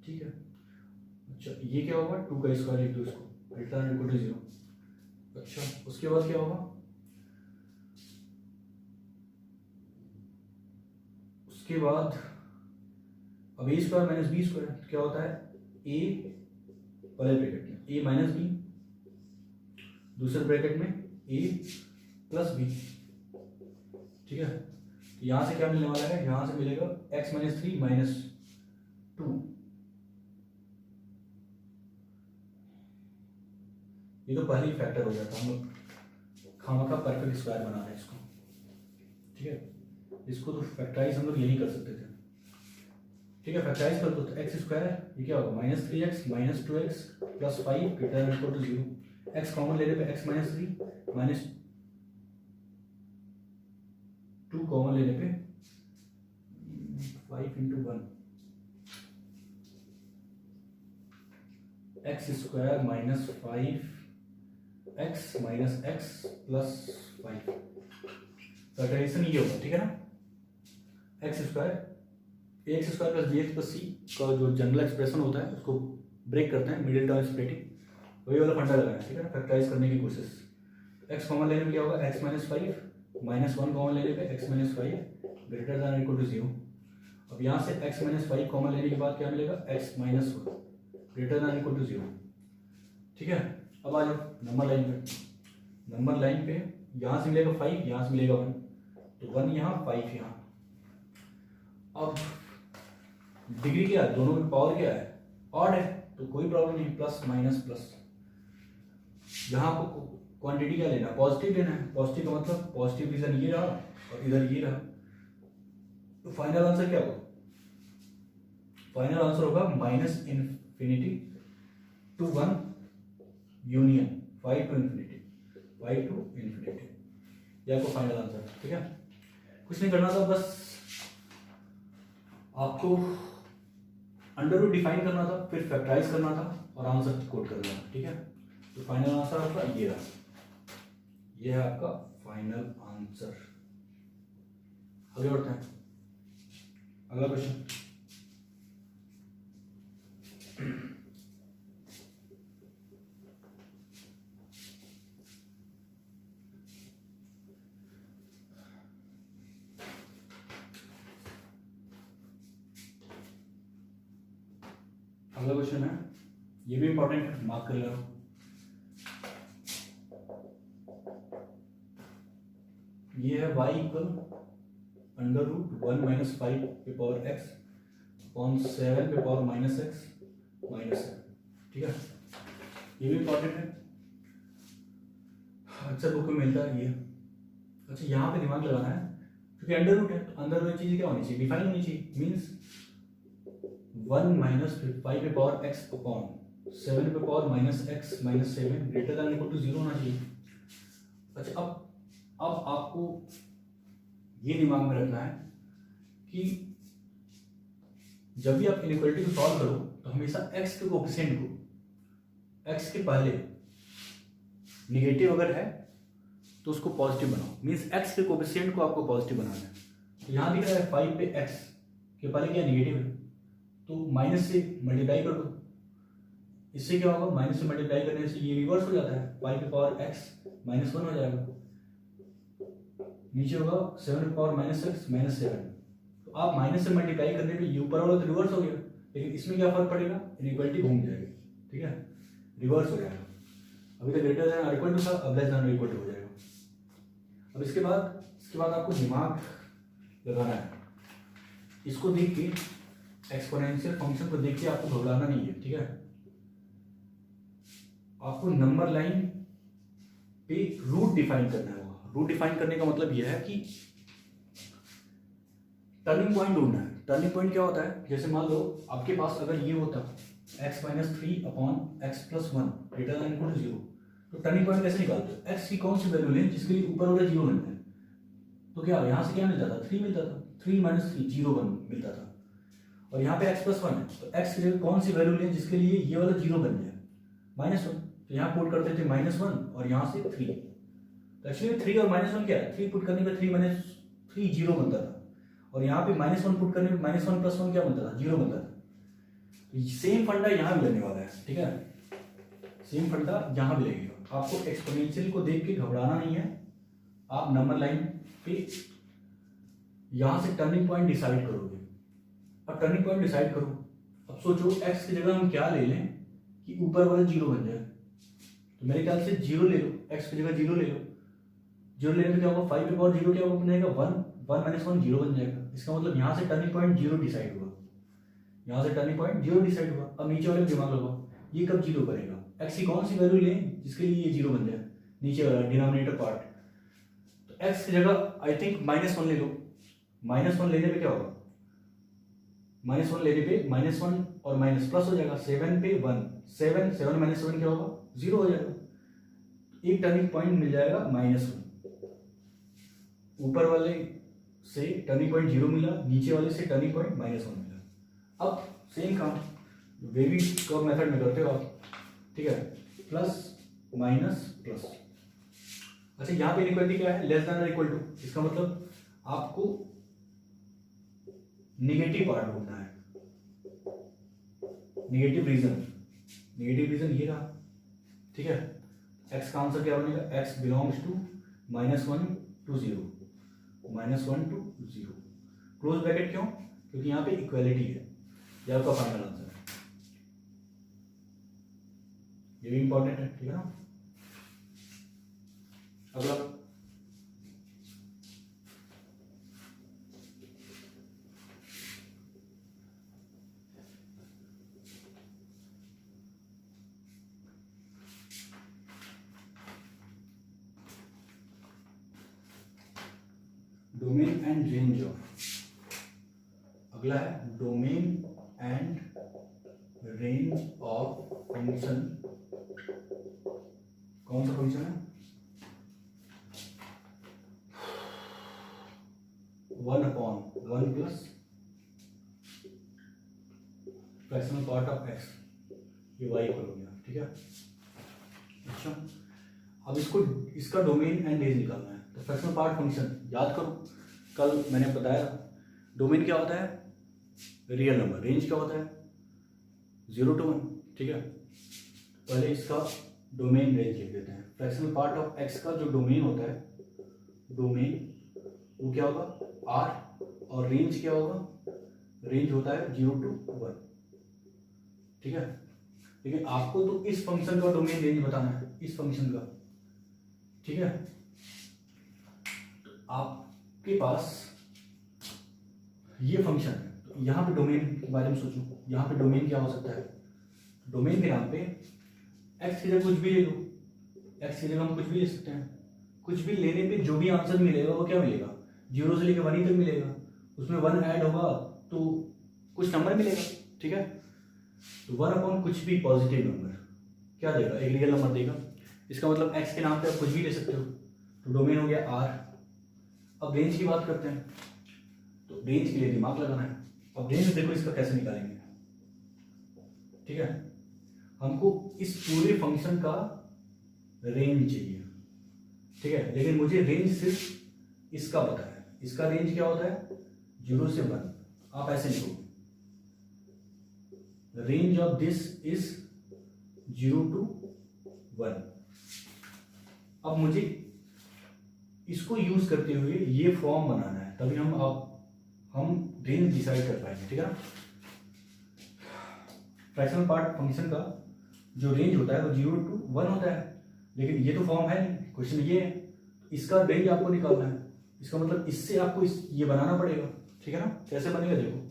ठीक है। अच्छा, ये क्या होगा, 2 का स्क्वायर लिख दो इसको, ग्रेटर दैन इक्वल टू 0। अच्छा, उसके बाद क्या होगा, उसके बाद अब a square minus b square क्या होता है, a पहले ब्रैकेट में a माइनस बी, दूसरे ब्रैकेट में a प्लस बी। ठीक है, तो यहां से क्या मिलने वाला है, यहां से मिलेगा x माइनस 3 माइनस 2। ये तो पहले ही फैक्टर हो जाता, हम लोग खामा का परफेक्ट स्क्वायर बना रहे हैं इसको। ठीक है, इसको तो फैक्टराइज हम लोग यही कर सकते थे। ठीक है, फैक्टराइज कर दो तो एक्स स्क्वायर ये क्या होगा, minus 3x minus 2x plus 5 greater than equal to 0। X common लेने पे x माइनस 3 माइनस 2 कॉमन लेने पे 5 into 1 x square minus 5x minus x plus 5। Factorisation ये होगा। ठीक है ना, x square plus bx plus c का जो जनरल एक्सप्रेशन होता है उसको ब्रेक करते हैं, मिडिल टर्म स्प्लिटिंग, वही वाला फंडा लगाना है। ठीक है ना, फैक्टराइज करने की कोशिश। x कॉमन लेने पे क्या होगा, x माइनस 5 माइनस 1 कॉमन लेने पे x minus 5 greater than equal to 0। अब यहाँ से x माइनस 5 कॉमन लेने के बाद क्या मिलेगा, x minus 1 greater than equal to 0। ठीक है, अब आ जाओ नंबर लाइन पे। नंबर लाइन पे यहाँ से मिलेगा 5, यहाँ से मिलेगा 1, तो 1 यहाँ 5 यहाँ। अब डिग्री क्या है, दोनों में पावर क्या है, ऑड है, तो कोई प्रॉब्लम नहीं, प्लस माइनस प्लस। यहाँ आपको क्वांटिटी क्या लेना है, पॉजिटिव लेना है। पॉजिटिव का मतलब पॉजिटिव रीजन ये रहा और इधर ये रहा, तो फाइनल आंसर क्या होगा, फाइनल आंसर होगा minus infinity to 1 union 5 to infinity, 5 to infinity, ये आपको फाइनल आंसर है। ठीक है, कुछ नहीं करना था, बस आपको अंडर रूट डिफाइन करना था, फिर फैक्टराइज करना था और आंसर कोड करना था। ठीक है, तो फाइनल आंसर आपका ये रहा, ये है आपका फाइनल आंसर। आगे बढ़ते हैं, अगला क्वेश्चन। अगला क्वेश्चन है, ये भी इंपॉर्टेंट है, मार्क कर लो। ये है y equal under root 1 minus 5 पे पावर x अपॉन 7 पे पावर माइनस x माइनस 7। ठीक है, ये भी इंपॉर्टेंट है, अक्सर बुक में मिलता है ये। अच्छा, यहाँ पे दिमाग लगाना है, क्योंकि अंडर रूट है तो अंदर रूट चीज़ें क्या होनी चाहिए, डिफाइन होनी चाहिए। मीन्स 1 माइनस 5 पे पावर एक्स अपॉन 7 पे power minus x minus 7 greater than equal to 0 होना चाहिए। अच्छा, अब आपको ये दिमाग में रखना है कि जब भी आप इनइक्वालिटी को सॉल्व करो तो हमेशा x के कोएफिशिएंट को x के पहले निगेटिव अगर है तो उसको पॉजिटिव बनाओ, मीन्स x के कोएफिशिएंट को आपको पॉजिटिव बनाना है। तो यहाँ दिख रहा है 5 पे x के पहले क्या निगेटिव है, तो माइनस से मल्टीप्लाई कर दो। इससे क्या होगा, माइनस से मल्टीप्लाई करने से ये रिवर्स हो जाता है, 5 पे पावर x माइनस 1 हो जाएगा, नीचे होगा 7 पे पावर माइनस एक्स माइनस 7। तो आप माइनस से मल्टीप्लाई करने पे ये ऊपर वाला तो रिवर्स हो गया, लेकिन इसमें क्या फर्क पड़ेगा, इनइक्वालिटी घूम जाएगी, ठीक है, रिवर्स हो जाएगा। अभी तक ग्रेटर देन और इक्वल टू था, अब लेस देन और इक्वल टू हो जाएगा। अब इसके बाद आपको दिमाग लगाना है, इसको देख के एक्सपोनेंशियल फंक्शन को देख के आपको घबराना नहीं है, ठीक है। आपको नंबर लाइन पे रूट डिफाइन करना है। रूट डिफाइन करने का मतलब यह है कि टर्निंग पॉइंट ढूंढना है। टर्निंग पॉइंट क्या होता है, जैसे मान लो आपके पास अगर ये होता x minus 3 upon x plus 1 greater than equal to 0, तो टर्निंग पॉइंट कैसे निकालते हो, x की कौन सी वैल्यू लें जिसके लिए ऊपर वाला 0 बनता है। तो क्या यहाँ से क्या मिलता था, 3 मिलता था, 3 माइनस 3 0 मिलता था, और यहाँ पे x प्लस 1 है, तो x की जगह कौन सी वैल्यू लें जिसके लिए ये वाला 0 बन जाए, -1। तो यहाँ पुट करते थे -1 और यहाँ से 3। तो एक्चुअली 3 और -1 क्या है, 3 पुट करने पे 3 माइनस 3 0 बनता था, और यहाँ पे -1 पुट करने पे -1 प्लस 1 क्या बनता था, 0 बनता था। तो सेम फंडा यहाँ भी लगने वाला है, ठीक है, सेम फंडा यहाँ भी लगेगा। आपको एक्सपोनेंशियल को देख के घबराना नहीं है, आप नंबर लाइन पे यहाँ से टर्निंग पॉइंट डिसाइड करोगे। अब टर्निंग पॉइंट डिसाइड करो, अब सोचो x की जगह हम क्या ले लें कि ऊपर वाला 0 बन जाए। तो मेरे ख्याल से 0 ले लो, x की जगह 0 ले लो, 0 लेने पे क्या होगा, 5 पे पावर 0 क्या होगा बनेगा, 1 माइनस 1 0 बन जाएगा। इसका मतलब यहाँ से टर्निंग पॉइंट 0 डिसाइड हुआ, यहाँ से टर्निंग पॉइंट 0 डिसाइड हुआ। अब नीचे वाले में दिमाग लगाओ, ये कब 0 करेगा, x की कौन सी वैल्यू लें जिसके लिए ये 0 बन जाए, नीचे वाला डिनोमिनेटर पार्ट। तो x की जगह आई थिंक -1 ले लो, -1 लेने पे क्या होगा, -1 लेने पे -1 और माइनस प्लस हो जाएगा, 7 पे 1, 7 माइनस 7 क्या होगा, 0 हो जाएगा। एक टर्निंग पॉइंट मिल जाएगा -1, ऊपर वाले से टर्निंग पॉइंट 0 मिला, नीचे वाले से टर्निंग पॉइंट -1 मिला। अब सेम काम वेवी कर्व मेथड में करते हो आप, ठीक है, प्लस माइनस प्लस। अच्छा, यहाँ पे इनइक्वालिटी क्या है, लेस देन और इक्वल टू, इसका मतलब आपको निगेटिव पार्ट ढूंढना है, निगेटिव रीजन ये रहा, ठीक है। x का आंसर क्या बनेगा, x belongs to -1 to 0, -1 to 0, close bracket क्यों, क्योंकि यहाँ पे इक्वालिटी है, ये आपका फाइनल आंसर है, ये भी इंपॉर्टेंट है, ठीक है ना। अगला डोमेन एंड रेंज ऑफ, अगला है domain and range of function. कौन सा फंक्शन है, 1/1 plus fractional part of x, ये y इक्वल हो गया, ठीक है। अच्छा, अब इसका डोमेन एंड रेंज निकालना है। तो फ्रैक्शनल पार्ट फंक्शन याद करो, कल मैंने बताया डोमेन क्या होता है, रियल नंबर, रेंज क्या होता है 0 to 1, ठीक है। पहले इसका डोमेन रेंज लिख देते हैं। फ्रैक्शनल पार्ट ऑफ x का जो डोमेन होता है, डोमेन वो क्या होगा r, और रेंज क्या होगा, रेंज होता है 0 to 1, ठीक है। लेकिन आपको तो इस फंक्शन का डोमेन रेंज बताना है, इस फंक्शन का, ठीक है। आपके पास ये फंक्शन है, तो यहाँ पे डोमेन के बारे में सोचो, यहाँ पे डोमेन क्या हो सकता है, डोमेन के नाम पे x की जगह कुछ भी ले लो, x की जगह हम कुछ भी ले सकते हैं, कुछ भी लेने पे जो भी आंसर मिलेगा वो क्या मिलेगा, 0 से लेकर 1 तक मिलेगा, उसमें 1 ऐड होगा तो कुछ नंबर मिलेगा, ठीक है। तो 1 अपॉन कुछ भी पॉजिटिव नंबर क्या देगा, एक रियल नंबर देगा। इसका मतलब x के नाम पे आप कुछ भी ले सकते हो। तो डोमेन हो गया R। अब रेंज की बात करते हैं, तो रेंज के लिए दिमाग लगाना है। अब रेंज देखो इसका कैसे निकालेंगे, ठीक है। हमको इस पूरे फंक्शन का रेंज चाहिए, ठीक है, लेकिन मुझे रेंज सिर्फ इसका पता है। इसका रेंज क्या होता है, 0 से 1। आप ऐसे लिखो, range of this is 0 to 1। अब मुझे इसको यूज करते हुए ये फॉर्म बनाना है, तभी हम रेंज डिसाइड कर पाएंगे, ठीक है। फ्रैक्शनल पार्ट फंक्शन का जो रेंज होता है वो 0 to 1 होता है, लेकिन ये तो फॉर्म है नहीं। क्वेश्चन ये है, इसका रेंज आपको निकालना है। इसका मतलब इससे आपको ये बनाना पड़ेगा, ठीक है ना। कैसे बनेगा देखो,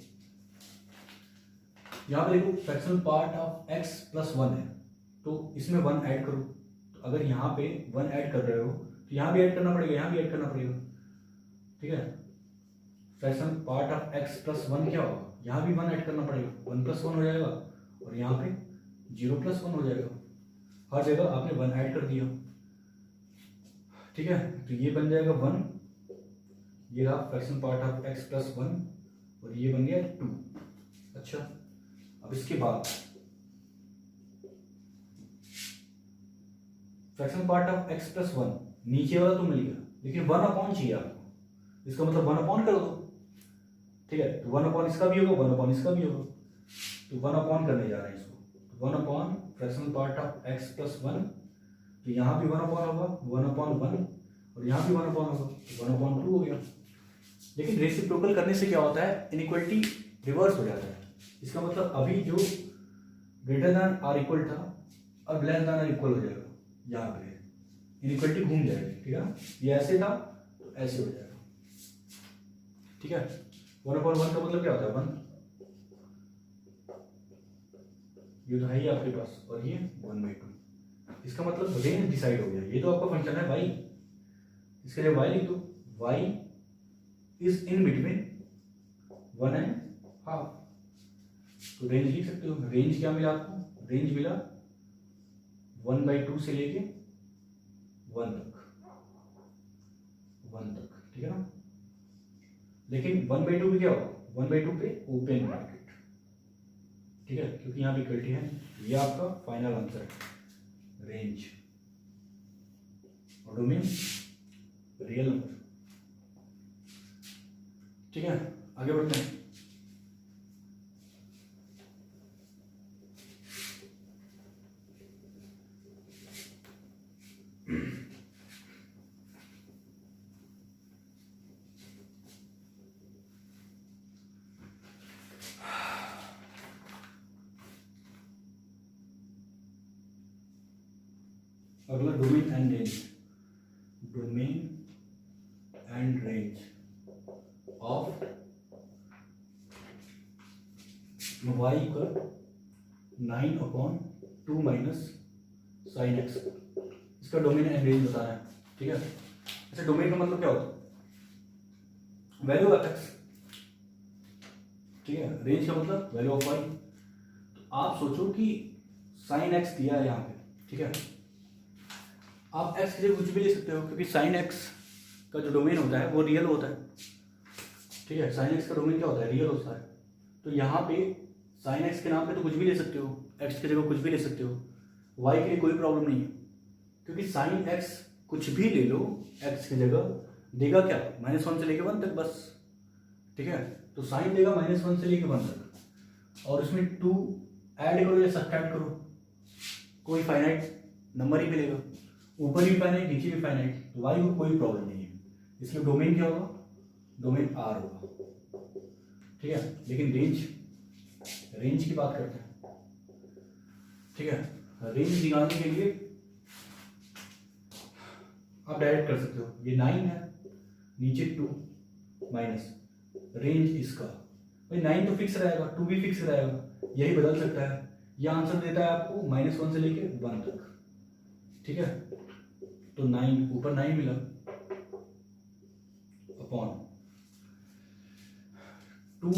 यहाँ पे देखो fractional part of x plus 1 है, तो इसमें 1 ऐड करो। तो अगर यहाँ पे 1 ऐड कर रहे हो तो यहाँ भी ऐड करना पड़ेगा, यहाँ भी ऐड करना पड़ेगा, ठीक है। Fractional part of x plus 1 क्या होगा, यहाँ भी 1 ऐड करना पड़ेगा, 1 प्लस 1 हो जाएगा, और यहाँ पे 0 प्लस 1 हो जाएगा। हर जगह आपने 1 ऐड कर दिया, ठीक है। तो ये बन जाएगा 1, ये रहा fractional part of x plus 1, और ये बन गया 2। अच्छा, अब इसके बाद fractional part of x plus 1, नीचे वाला तो मिल गया, लेकिन 1 अपॉन चाहिए आपको। इसका मतलब 1 अपॉन कर दो, ठीक है। तो 1 अपॉन इसका भी होगा, 1 अपॉन इसका भी होगा, तो 1 अपॉन करने जा रहे हैं इसको। 1 upon fractional part of x plus 1, तो यहाँ भी 1 अपॉन होगा, 1 अपॉन 1, और यहाँ भी 1 अपॉन होगा, तो 1 अपॉन 2 हो गया। लेकिन रेसिप्रोकल करने से क्या होता है, इनइक्वालिटी रिवर्स हो जाता है। इसका मतलब अभी जो ग्रेटर दैन आर इक्वल था, अब लेस दैन आर इक्वल हो जाएगा। यहाँ पे इनइक्वालिटी घूम जाएगी, ठीक है। ये ऐसे था तो ऐसे हो जाएगा, ठीक है। 1/1 का मतलब क्या होता है, 1, ये तो है ही आपके पास, और ये 1/2। इसका मतलब रेंज डिसाइड हो गया। ये तो आपका फंक्शन है y, इसके लिए y लिख दो, y is in between 1 and half. तो रेंज लिख सकते हो। रेंज क्या मिला आपको, रेंज मिला 1/2 से लेके 1 तक, ठीक है ना। लेकिन 1/2 भी क्या होगा, 1/2 पे ओपन ब्रैकेट, ठीक है, क्योंकि यहाँ पे इक्वलिटी है। ये आपका फाइनल आंसर है, रेंज और डोमेन रियल नंबर, ठीक है। आगे बढ़ते हैं। अगला domain and range. Domain and range of y equal 9/2 minus sine x। इसका डोमेन एंड रेंज बताना है, ठीक है। अच्छा, डोमेन का मतलब क्या होता है, वैल्यू ऑफ x, ठीक है। रेंज का मतलब वैल्यू ऑफ y। तो आप सोचो कि साइन x दिया है यहाँ पे, ठीक है। आप x की जगह कुछ भी ले सकते हो, क्योंकि साइन x का जो डोमेन होता है वो रियल होता है, ठीक है। साइन x का डोमेन क्या होता है, रियल होता है। तो यहाँ पे साइन x के नाम पे तो कुछ भी ले सकते हो, x की जगह कुछ भी ले सकते हो। y के लिए कोई प्रॉब्लम नहीं है, क्योंकि साइन x कुछ भी ले लो x की जगह, देगा क्या, -1 से लेके 1 तक बस, ठीक है। तो साइन देगा -1 से लेके 1 तक, और उसमें 2 ऐड करो या सब्ट्रैक्ट करो, कोई फाइनाइट नंबर ही मिलेगा। ऊपर भी फाइनाइट, नीचे भी फाइनाइट, तो y को कोई प्रॉब्लम नहीं है। इसलिए डोमेन क्या होगा, डोमेन R होगा, ठीक है। लेकिन रेंज की बात करते हैं, ठीक है। रेंज निकालने के लिए आप डायरेक्ट कर सकते हो, ये 9 है, नीचे 2 माइनस रेंज इसका, भाई 9 तो फिक्स रहेगा, 2 भी फिक्स रहेगा, यही बदल सकता है। यह आंसर देता है आपको -1 से लेके 1 तक, ठीक है। तो 9 ऊपर 9 मिला अपॉन 2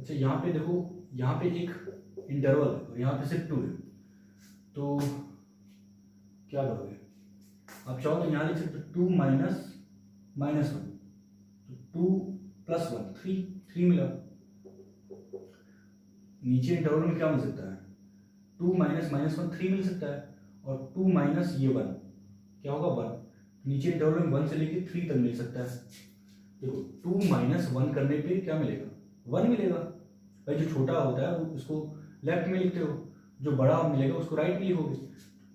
अच्छा यहाँ पे देखो, यहाँ पे एक इंटरवल है और यहाँ पे सिर्फ 2 है, तो क्या करोगे आप? चाहो तो यहाँ लिख सकते हो 2 माइनस माइनस 1, तो 2 प्लस 1 3 मिला। नीचे इंटरवल में क्या मिल सकता है? 2 माइनस माइनस 1 3 मिल सकता है, और 2 माइनस ये 1 क्या होगा? 1। नीचे इंटरवल में 1 से लेके 3 तक मिल सकता है। देखो 2 माइनस 1 करने पे क्या मिलेगा? 1 मिलेगा। भाई जो छोटा होता है वो उसको लेफ्ट में लिखते हो, जो बड़ा मिलेगा उसको राइट में लिखोगे।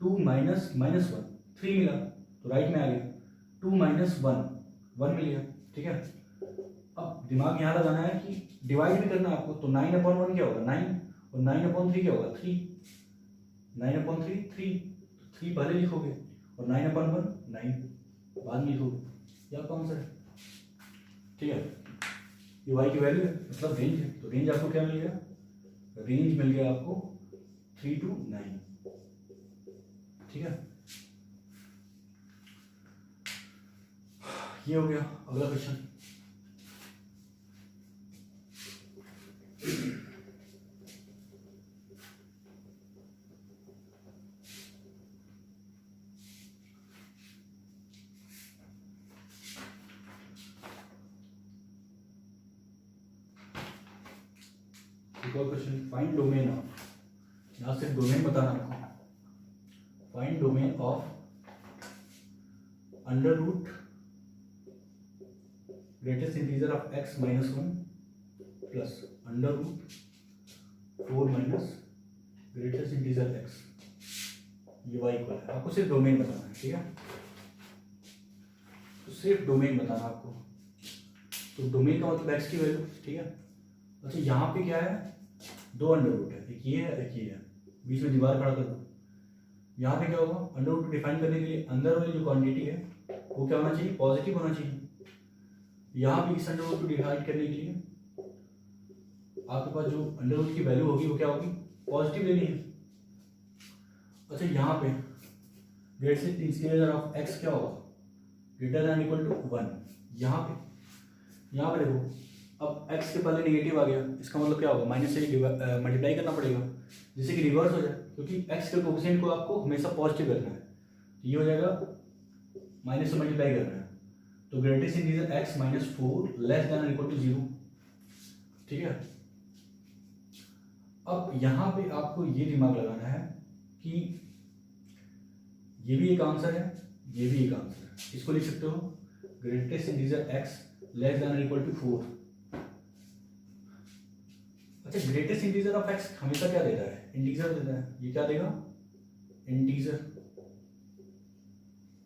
2 माइनस माइनस 1 3 मिला तो राइट में आ गया। 2 माइनस 1 मिल गया, ठीक है। अब दिमाग यहाँ लगाना है कि डिवाइड भी करना है आपको, तो 9/1 क्या होगा? 9, और 9/3 क्या होगा? 3। 9/3 3, तो 3 पहले लिखोगे और 9/1 9 बाद में लिखोगे। यह कौन सा है? ठीक है, ये y की वैल्यू है, मतलब रेंज है। तो रेंज आपको क्या मिल गया? रेंज मिल गया आपको 3 to 9, ठीक है। ये हो गया। अगला question, question find domain of, यहाँ सिर्फ डोमेन बताना आपको। Find domain of under root greatest integer of x minus 1 plus under root 4 minus greatest integer x, ये y इक्वल है। आपको सिर्फ डोमेन बताना है, ठीक है। तो सिर्फ डोमेन बताना आपको, तो डोमेन का मतलब x की वैल्यू, ठीक है। अच्छा यहाँ पे क्या है? 2 अंडर रूट है, एक ये है एक ये है, बीच में दीवार खड़ा कर दो। यहाँ पे क्या होगा? अंडर रूट डिफाइन करने के लिए अंदर वाली जो क्वांटिटी है वो क्या होना चाहिए? पॉजिटिव होना चाहिए। यहाँ पे इस अंडर रूट को डिवाइड करने के लिए आपके पास जो अंडर रूट की वैल्यू होगी वो क्या होगी? पॉजिटिव लेनी है। अच्छा यहाँ पे ग्रेटेस्ट इंटीजर ऑफ x क्या होगा? Greater than equal to 1। यहाँ पे देखो, अब x के पहले नेगेटिव आ गया, इसका मतलब क्या होगा? माइनस से मल्टीप्लाई करना पड़ेगा, जिससे कि रिवर्स हो जाए, क्योंकि x के कोएफिशिएंट को आपको हमेशा पॉजिटिव रखना है। तो ये हो जाएगा माइनस से मल्टीप्लाई करना है, तो greatest integer x minus 4 less than equal to 0, ठीक है। अब यहाँ पे आपको ये दिमाग लगाना है कि ये भी एक आंसर है, ये भी एक आंसर है। इसको लिख सकते हो greatest integer x less than equal to 4। अच्छा ग्रेटेस्ट इंटीजर ऑफ x हमेशा क्या देता है? इंटीजर देता है। ये क्या देगा? इंटीजर।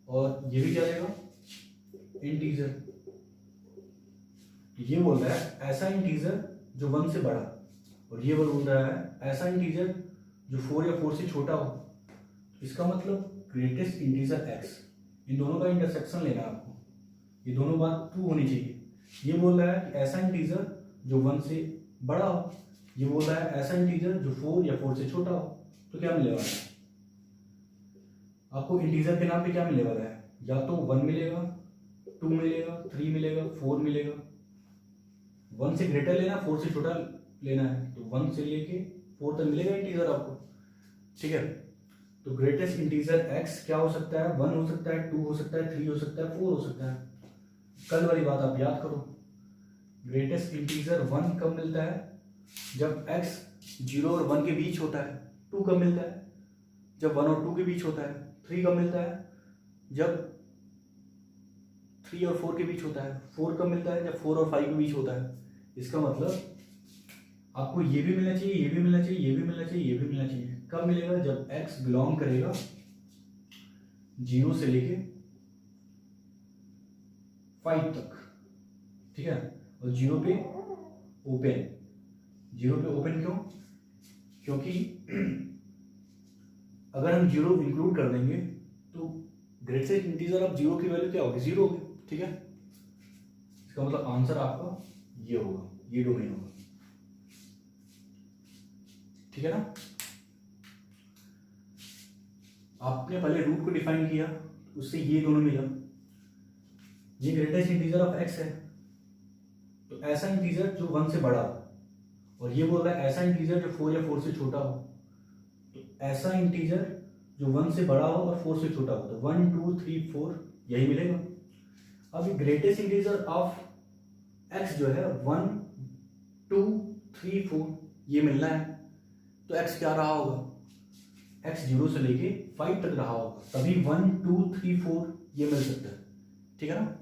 और ये भी क्या देगा? इंटीजर। ये बोल रहा है ऐसा इंटीजर जो 1 से बड़ा, और ये बोल रहा है ऐसा इंटीजर जो 4 या 4 से छोटा हो। इसका मतलब ग्रेटेस्ट इंटीजर x, इन दोनों का इंटरसेक्शन लेना है आपको, ये दोनों बात ट्रू होनी चाहिए। ये बोल रहा है कि ऐसा इंटीजर जो 1 से बड़ा हो, ये बोल रहा है ऐसा इंटीजर जो 4 या 4 से छोटा हो। तो क्या मिलने वाला है आपको? इंटीजर के नाम पे क्या मिलने वाला है? या तो 1 मिलेगा, 2 मिलेगा, 3 मिलेगा, 4 मिलेगा। 1 से ग्रेटर लेना, 4 से छोटा लेना है, तो 1 से लेके 4 तक मिलेगा इंटीजर आपको, ठीक है। तो ग्रेटेस्ट इंटीजर x क्या हो सकता है? 1 हो सकता है, 2 हो सकता है, 3 हो सकता है, 4 हो सकता है। कल वाली बात आप याद करो, ग्रेटेस्ट इंटीजर 1 कब मिलता है? जब x 0 और 1 के बीच होता है। 2 कब मिलता है? जब 1 और 2 के बीच होता है। 3 कब मिलता है? जब 3 और 4 के बीच होता है। 4 कब मिलता है? जब 4 और 5 के बीच होता है। इसका मतलब आपको ये भी मिलना चाहिए, ये भी मिलना चाहिए, ये भी मिलना चाहिए, ये भी मिलना चाहिए। कब मिलेगा? जब x बिलोंग करेगा 0 से लेके 5 तक, ठीक है। और 0 पे ओपन, 0 पे ओपन क्यों? क्योंकि अगर हम 0 इंक्लूड कर देंगे तो ग्रेटेस्ट इंटीजर ऑफ 0 की वैल्यू क्या होगी? 0 होगी, ठीक है। इसका मतलब आंसर आपका ये होगा, ये डोमेन होगा, ठीक है ना। आपने पहले रूट को डिफाइन किया, उससे ये दोनों मिला। ये ग्रेटेस्ट इंटीजर ऑफ x है, तो ऐसा इंटीजर जो 1 से बड़ा हो, और ये बोल रहा है ऐसा इंटीजर जो 4 या 4 से छोटा हो, तो ऐसा इंटीजर जो 1 से बड़ा हो और 4 से छोटा हो, तो 1 2 3 4 यही मिलेगा। अब ग्रेटेस्ट इंटीजर ऑफ x जो है 1 2 3 4 ये मिलना है, तो x क्या रहा होगा, x 0 से लेके 5 तक रहा होगा, तभी 1 2 3 4 ये मिल सकता है, ठीक है ना।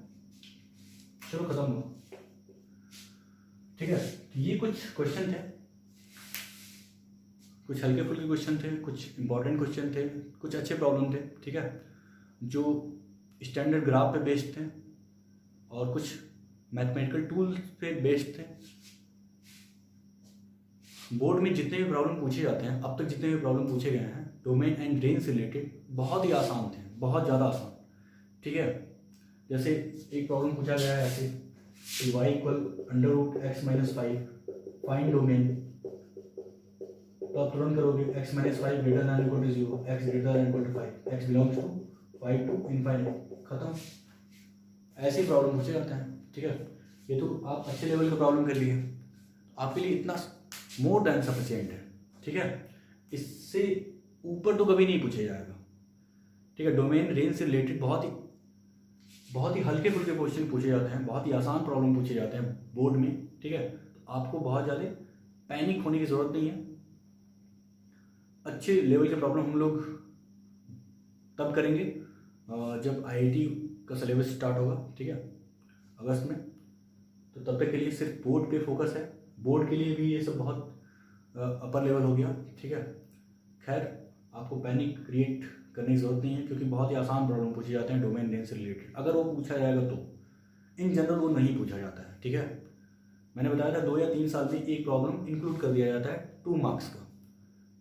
चलो खत्म हुआ, ठीक है। तो ये कुछ क्वेश्चन थे, कुछ हल्के फुल्के क्वेश्चन थे, कुछ इंपॉर्टेंट क्वेश्चन थे, कुछ अच्छे प्रॉब्लम थे, ठीक है, जो स्टैंडर्ड ग्राफ पे बेस्ड थे और कुछ मैथमेटिकल टूल्स पे बेस्ड थे। बोर्ड में जितने भी प्रॉब्लम पूछे जाते हैं, अब तक जितने भी प्रॉब्लम पूछे गए हैं डोमेन एंड रेंज से रिलेटेड, बहुत ही आसान थे, बहुत ज़्यादा आसान, ठीक है। जैसे एक प्रॉब्लम पूछा गया है ऐसे, y = x-5 फाइंड डोमेन, तो आप तुरंत करोगे x-5 > 0, x > 5, x belongs to 5 to ∞, खत्म। ऐसे प्रॉब्लम पूछे जाते हैं, ठीक है। ये तो आप अच्छे लेवल का प्रॉब्लम कर लिए, आपके लिए इतना मोर देन सफिशिएंट है, ठीक है। इससे ऊपर तो कभी नहीं पूछा जाएगा, ठीक है। डोमेन रेंज से रिलेटेड बहुत ही हल्के फुल्के क्वेश्चन पूछे जाते हैं, बहुत ही आसान प्रॉब्लम पूछे जाते हैं बोर्ड में, ठीक है। तो आपको बहुत ज़्यादा पैनिक होने की ज़रूरत नहीं है। अच्छे लेवल के प्रॉब्लम हम लोग तब करेंगे जब IIT का सिलेबस स्टार्ट होगा, ठीक है, अगस्त में। तो तब तक के लिए सिर्फ बोर्ड पे फोकस है, बोर्ड के लिए भी ये सब बहुत अपर लेवल हो गया, ठीक है। खैर, आपको पैनिक क्रिएट करने की ज़रूरत नहीं है, क्योंकि बहुत ही आसान प्रॉब्लम पूछे जाते हैं डोमेन रेंज से रिलेटेड। अगर वो पूछा जाएगा तो इन जनरल वो नहीं पूछा जाता है, ठीक है। मैंने बताया था 2 या 3 साल में एक प्रॉब्लम इंक्लूड कर दिया जाता है 2 मार्क्स का,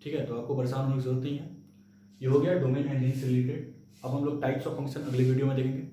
ठीक है। तो आपको परेशान होने की ज़रूरत नहीं है। ये हो गया डोमेन एंड रेंज से रिलेटेड। अब हम लोग टाइप्स ऑफ फंक्शन अगले वीडियो में देखेंगे।